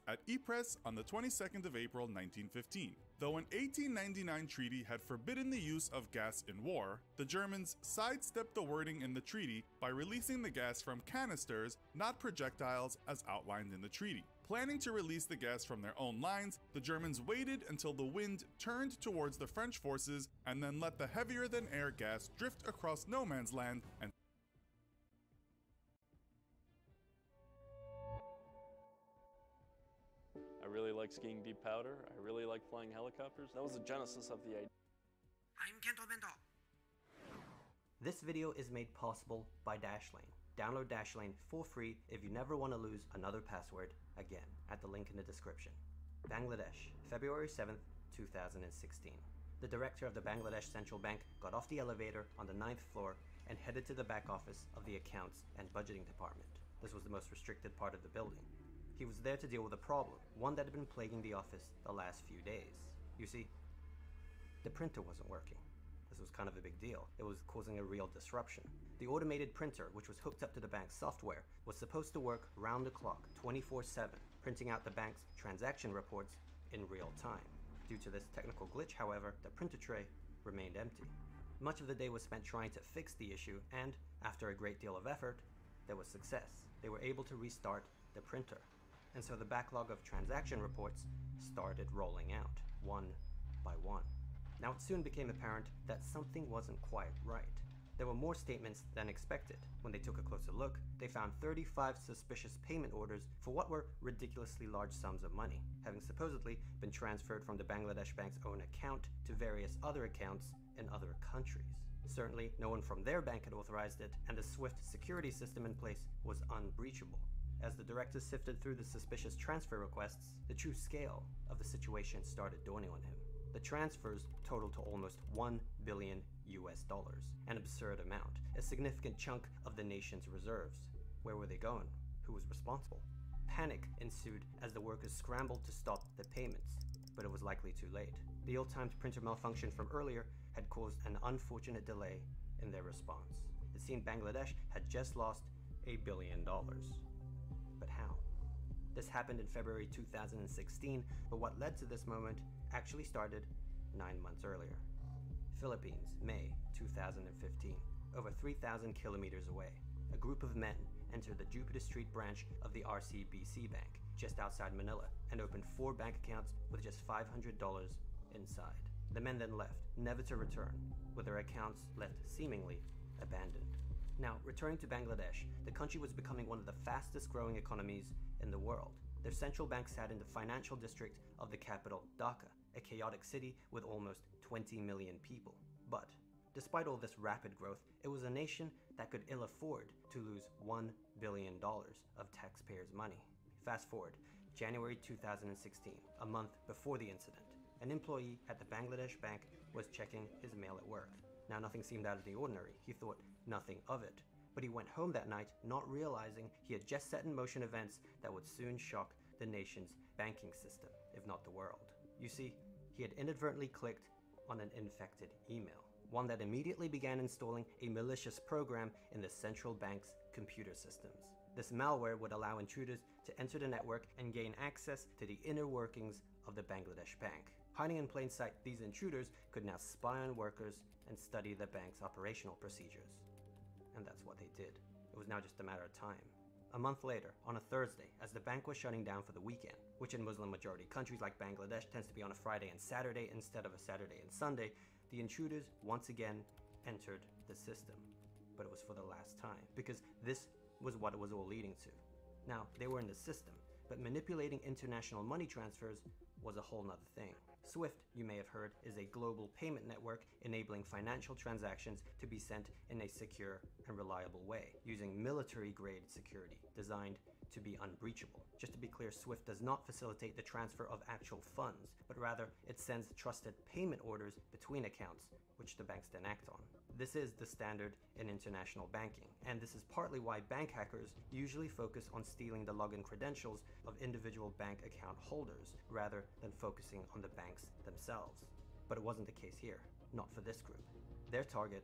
At Ypres on the 22nd of April 1915. Though an 1899 treaty had forbidden the use of gas in war, the Germans sidestepped the wording in the treaty by releasing the gas from canisters, not projectiles as outlined in the treaty. Planning to release the gas from their own lines, the Germans waited until the wind turned towards the French forces and then let the heavier-than-air gas drift across no man's land and I really like skiing deep powder. I really like flying helicopters. That was the genesis of the idea. I'm Kento Bento. This video is made possible by Dashlane. Download Dashlane for free if you never want to lose another password again at the link in the description. Bangladesh, February 7th, 2016. The director of the Bangladesh Central Bank got off the elevator on the 9th floor and headed to the back office of the accounts and budgeting department. This was the most restricted part of the building. He was there to deal with a problem, one that had been plaguing the office the last few days. You see, the printer wasn't working. This was kind of a big deal. It was causing a real disruption. The automated printer, which was hooked up to the bank's software, was supposed to work round the clock, 24/7, printing out the bank's transaction reports in real time. Due to this technical glitch, however, the printer tray remained empty. Much of the day was spent trying to fix the issue, and after a great deal of effort, there was success. They were able to restart the printer. And so the backlog of transaction reports started rolling out, one by one. Now it soon became apparent that something wasn't quite right. There were more statements than expected. When they took a closer look, they found 35 suspicious payment orders for what were ridiculously large sums of money, having supposedly been transferred from the Bangladesh Bank's own account to various other accounts in other countries. Certainly, no one from their bank had authorized it, and the SWIFT security system in place was unbreachable. As the director sifted through the suspicious transfer requests, the true scale of the situation started dawning on him. The transfers totaled to almost $1 billion US, an absurd amount, a significant chunk of the nation's reserves. Where were they going? Who was responsible? Panic ensued as the workers scrambled to stop the payments, but it was likely too late. The ill-timed printer malfunction from earlier had caused an unfortunate delay in their response. It seemed Bangladesh had just lost $1 billion. But how? This happened in February 2016, but what led to this moment actually started 9 months earlier. Philippines, May 2015. Over 3,000 kilometers away, a group of men entered the Jupiter Street branch of the RCBC Bank, just outside Manila, and opened 4 bank accounts with just $500 inside. The men then left, never to return, with their accounts left seemingly abandoned. Now, returning to Bangladesh, the country was becoming one of the fastest growing economies in the world. Their central bank sat in the financial district of the capital, Dhaka, a chaotic city with almost 20 million people. But, despite all this rapid growth, it was a nation that could ill afford to lose $1 billion of taxpayers' money. Fast forward, January 2016, a month before the incident, an employee at the Bangladesh Bank was checking his mail at work. Now, nothing seemed out of the ordinary. He thought nothing of it. But he went home that night not realizing he had just set in motion events that would soon shock the nation's banking system, if not the world. You see, he had inadvertently clicked on an infected email, one that immediately began installing a malicious program in the central bank's computer systems. This malware would allow intruders to enter the network and gain access to the inner workings of the Bangladesh Bank. Hiding in plain sight, these intruders could now spy on workers and study the bank's operational procedures. And that's what they did. It was now just a matter of time. A month later, on a Thursday, as the bank was shutting down for the weekend, which in Muslim-majority countries like Bangladesh tends to be on a Friday and Saturday instead of a Saturday and Sunday, the intruders once again entered the system. But it was for the last time, because this was what it was all leading to. Now, they were in the system, but manipulating international money transfers was a whole nother thing. SWIFT, you may have heard, is a global payment network enabling financial transactions to be sent in a secure and reliable way, using military-grade security designed to be unbreachable. Just to be clear, SWIFT does not facilitate the transfer of actual funds, but rather it sends trusted payment orders between accounts, which the banks then act on. This is the standard in international banking, and this is partly why bank hackers usually focus on stealing the login credentials of individual bank account holders, rather than focusing on the banks themselves. But it wasn't the case here, not for this group. Their target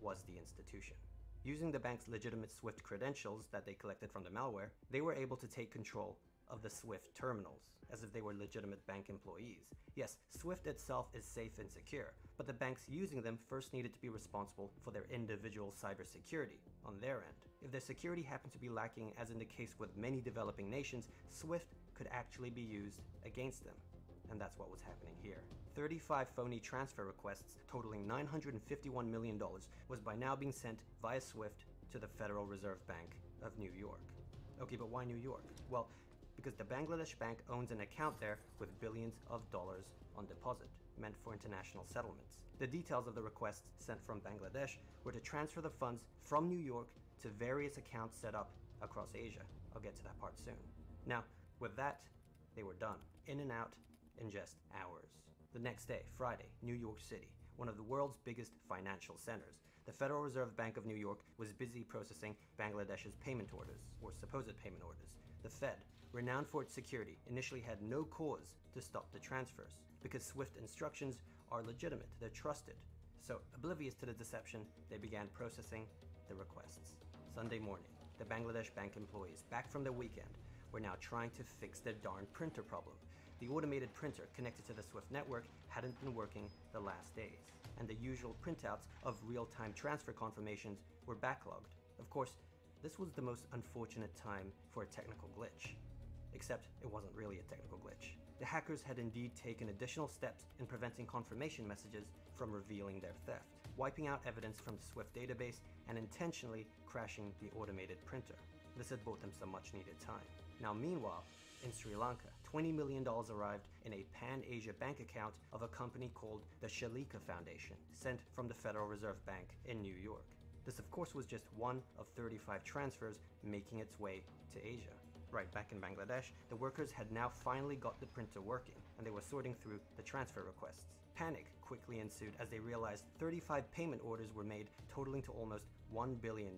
was the institution. Using the bank's legitimate SWIFT credentials that they collected from the malware, they were able to take control of the SWIFT terminals, as if they were legitimate bank employees. Yes, SWIFT itself is safe and secure, but the banks using them first needed to be responsible for their individual cybersecurity on their end. If their security happened to be lacking, as in the case with many developing nations, SWIFT could actually be used against them. And that's what was happening here. 35 phony transfer requests totaling $951 million was by now being sent via SWIFT to the Federal Reserve Bank of New York. Okay, but why New York? Well, because the Bangladesh Bank owns an account there with billions of dollars on deposit, meant for international settlements. The details of the requests sent from Bangladesh were to transfer the funds from New York to various accounts set up across Asia. I'll get to that part soon. Now, with that, they were done, in and out in just hours. The next day, Friday, New York City, one of the world's biggest financial centers. The Federal Reserve Bank of New York was busy processing Bangladesh's payment orders, or supposed payment orders. The Fed, renowned for its security, initially had no cause to stop the transfers, because SWIFT instructions are legitimate, they're trusted. So, oblivious to the deception, they began processing the requests. Sunday morning, the Bangladesh Bank employees, back from their weekend, were now trying to fix their darn printer problem. The automated printer connected to the SWIFT network hadn't been working the last days, and the usual printouts of real-time transfer confirmations were backlogged. Of course, this was the most unfortunate time for a technical glitch. Except it wasn't really a technical glitch. The hackers had indeed taken additional steps in preventing confirmation messages from revealing their theft, wiping out evidence from the SWIFT database and intentionally crashing the automated printer. This had bought them some much-needed time. Now meanwhile, in Sri Lanka, $20 million arrived in a Pan-Asia bank account of a company called the Shalika Foundation, sent from the Federal Reserve Bank in New York. This of course was just one of 35 transfers making its way to Asia. Right back in Bangladesh, the workers had now finally got the printer working, and they were sorting through the transfer requests. Panic quickly ensued as they realized 35 payment orders were made, totaling to almost $1 billion.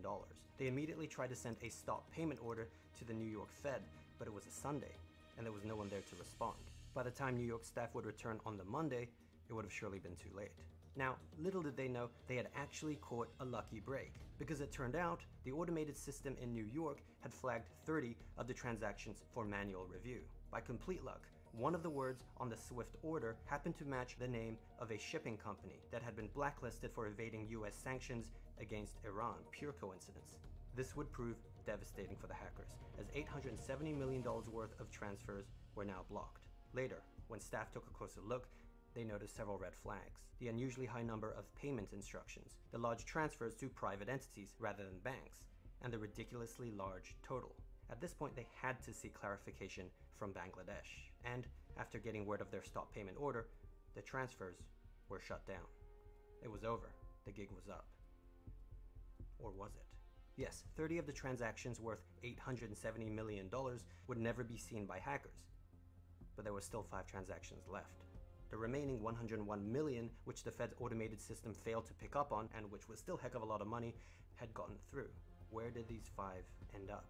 They immediately tried to send a stop payment order to the New York Fed, but it was a Sunday, and there was no one there to respond. By the time New York staff would return on the Monday, it would have surely been too late. Now, little did they know they had actually caught a lucky break, because it turned out the automated system in New York had flagged 30 of the transactions for manual review. By complete luck, one of the words on the SWIFT order happened to match the name of a shipping company that had been blacklisted for evading US sanctions against Iran. Pure coincidence. This would prove devastating for the hackers, as $870 million worth of transfers were now blocked. Later, when staff took a closer look, they noticed several red flags. The unusually high number of payment instructions, the large transfers to private entities rather than banks, and the ridiculously large total. At this point, they had to seek clarification from Bangladesh, and after getting word of their stop payment order, the transfers were shut down. It was over. The gig was up. Or was it? Yes, 30 of the transactions worth $870 million would never be seen by hackers, but there were still 5 transactions left. The remaining 101 million, which the Fed's automated system failed to pick up on, and which was still a heck of a lot of money, had gotten through. Where did these 5 end up?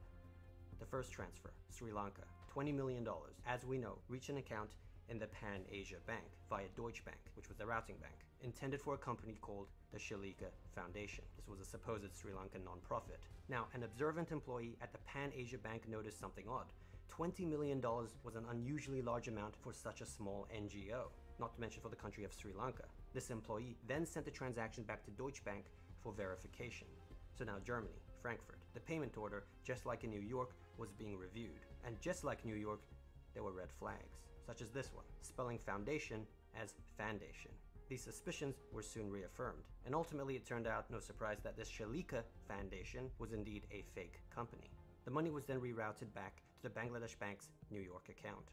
The first transfer, Sri Lanka, $20 million, as we know, reached an account in the Pan-Asia Bank via Deutsche Bank, which was the routing bank, intended for a company called the Shalika Foundation. This was a supposed Sri Lankan non-profit. Now, an observant employee at the Pan-Asia Bank noticed something odd. $20 million was an unusually large amount for such a small NGO, not to mention for the country of Sri Lanka. This employee then sent the transaction back to Deutsche Bank for verification. So now Germany, Frankfurt, the payment order, just like in New York, was being reviewed. And just like New York, there were red flags, such as this one, spelling foundation as Fandation. These suspicions were soon reaffirmed, and ultimately it turned out, no surprise, that this Shalika Foundation was indeed a fake company. The money was then rerouted back to the Bangladesh Bank's New York account.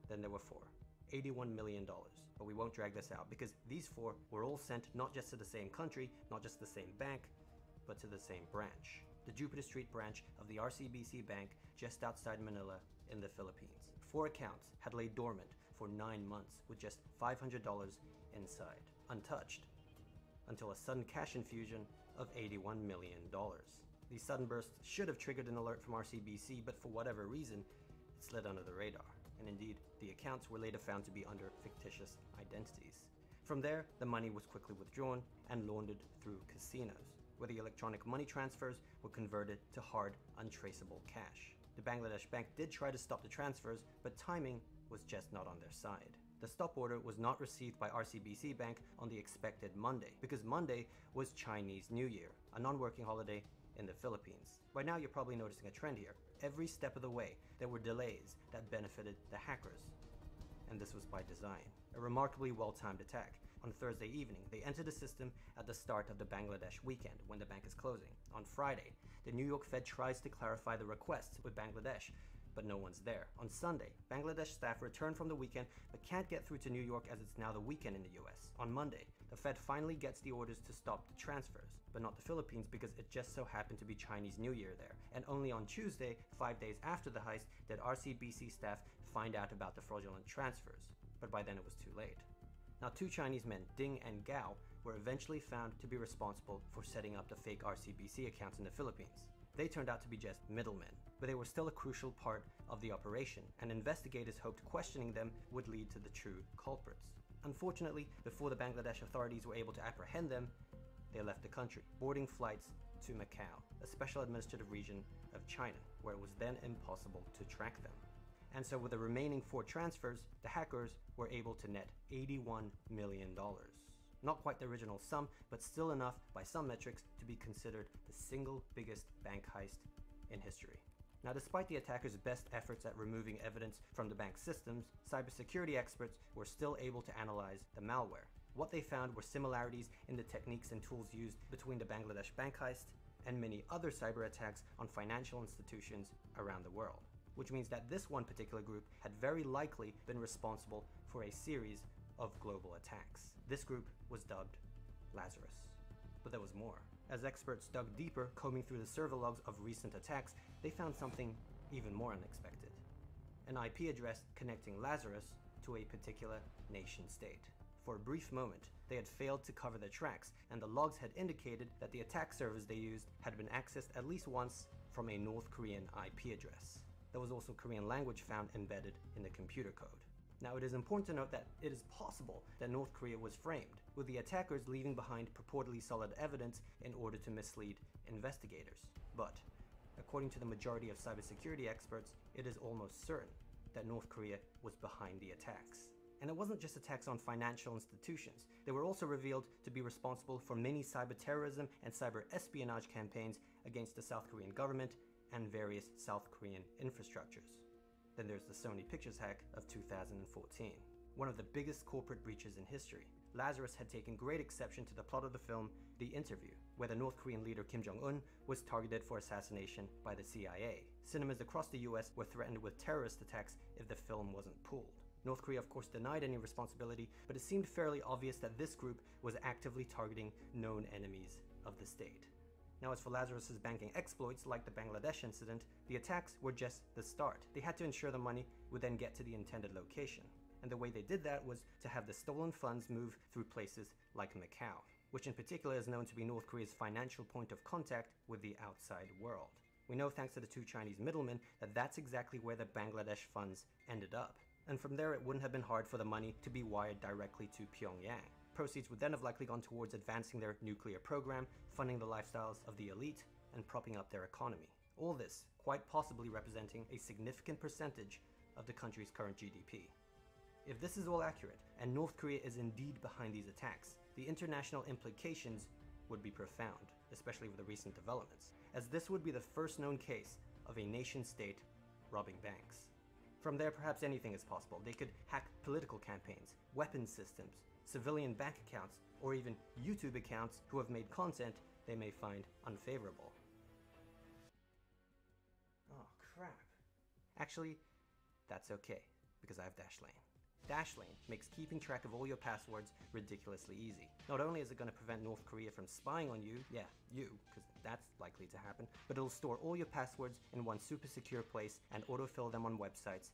Then there were 4. $81 million. But we won't drag this out, because these 4 were all sent not just to the same country, not just the same bank, but to the same branch. the Jupiter Street branch of the RCBC Bank just outside Manila in the Philippines. 4 accounts had laid dormant for 9 months with just $500 inside, untouched, until a sudden cash infusion of $81 million. These sudden bursts should have triggered an alert from RCBC, but for whatever reason, it slid under the radar. And indeed, the accounts were later found to be under fictitious identities. From there, the money was quickly withdrawn and laundered through casinos, where the electronic money transfers were converted to hard, untraceable cash. The Bangladesh Bank did try to stop the transfers, but timing was just not on their side. The stop order was not received by RCBC Bank on the expected Monday, because Monday was Chinese New Year, a non-working holiday in the Philippines. By now you're probably noticing a trend here. Every step of the way, there were delays that benefited the hackers. And this was by design. A remarkably well-timed attack. On Thursday evening, they entered the system at the start of the Bangladesh weekend when the bank is closing. On Friday, the New York Fed tries to clarify the request with Bangladesh, but no one's there. On Sunday, Bangladesh staff return from the weekend but can't get through to New York as it's now the weekend in the US. On Monday, the Fed finally gets the orders to stop the transfers, but not the Philippines because it just so happened to be Chinese New Year there. And only on Tuesday, 5 days after the heist, did RCBC staff find out about the fraudulent transfers. But by then it was too late. Now 2 Chinese men, Ding and Gao, were eventually found to be responsible for setting up the fake RCBC accounts in the Philippines. They turned out to be just middlemen, but they were still a crucial part of the operation, and investigators hoped questioning them would lead to the true culprits. Unfortunately, before the Bangladesh authorities were able to apprehend them, they left the country, boarding flights to Macau, a special administrative region of China, where it was then impossible to track them. And so with the remaining 4 transfers, the hackers were able to net $81 million. Not quite the original sum, but still enough by some metrics to be considered the single biggest bank heist in history. Now, despite the attackers' best efforts at removing evidence from the bank's systems, cybersecurity experts were still able to analyze the malware. What they found were similarities in the techniques and tools used between the Bangladesh bank heist and many other cyber attacks on financial institutions around the world, which means that this one particular group had very likely been responsible for a series of global attacks. This group was dubbed Lazarus. But there was more. As experts dug deeper, combing through the server logs of recent attacks, they found something even more unexpected. An IP address connecting Lazarus to a particular nation state. For a brief moment, they had failed to cover their tracks, and the logs had indicated that the attack servers they used had been accessed at least once from a North Korean IP address. There was also Korean language found embedded in the computer code. Now, it is important to note that it is possible that North Korea was framed, with the attackers leaving behind purportedly solid evidence in order to mislead investigators. But, according to the majority of cybersecurity experts, it is almost certain that North Korea was behind the attacks. And it wasn't just attacks on financial institutions. They were also revealed to be responsible for many cyber terrorism and cyber espionage campaigns against the South Korean government and various South Korean infrastructures. Then there's the Sony Pictures hack of 2014, one of the biggest corporate breaches in history. Lazarus had taken great exception to the plot of the film The Interview, where the North Korean leader Kim Jong-un was targeted for assassination by the CIA. Cinemas across the US were threatened with terrorist attacks if the film wasn't pulled. North Korea of course denied any responsibility, but it seemed fairly obvious that this group was actively targeting known enemies of the state. Now, as for Lazarus's banking exploits, like the Bangladesh incident, the attacks were just the start. They had to ensure the money would then get to the intended location. And the way they did that was to have the stolen funds move through places like Macau, which in particular is known to be North Korea's financial point of contact with the outside world. We know, thanks to the 2 Chinese middlemen, that that's exactly where the Bangladesh funds ended up. And from there, it wouldn't have been hard for the money to be wired directly to Pyongyang. Proceeds would then have likely gone towards advancing their nuclear program, funding the lifestyles of the elite, and propping up their economy. All this quite possibly representing a significant percentage of the country's current GDP. If this is all accurate, and North Korea is indeed behind these attacks, the international implications would be profound, especially with the recent developments, as this would be the first known case of a nation-state robbing banks. From there, perhaps anything is possible. They could hack political campaigns, weapons systems, civilian bank accounts, or even YouTube accounts who have made content they may find unfavorable. Oh crap. Actually, that's okay, because I have Dashlane. Dashlane makes keeping track of all your passwords ridiculously easy. Not only is it going to prevent North Korea from spying on you, yeah, you, because that's likely unlikely to happen, but it'll store all your passwords in one super secure place and autofill them on websites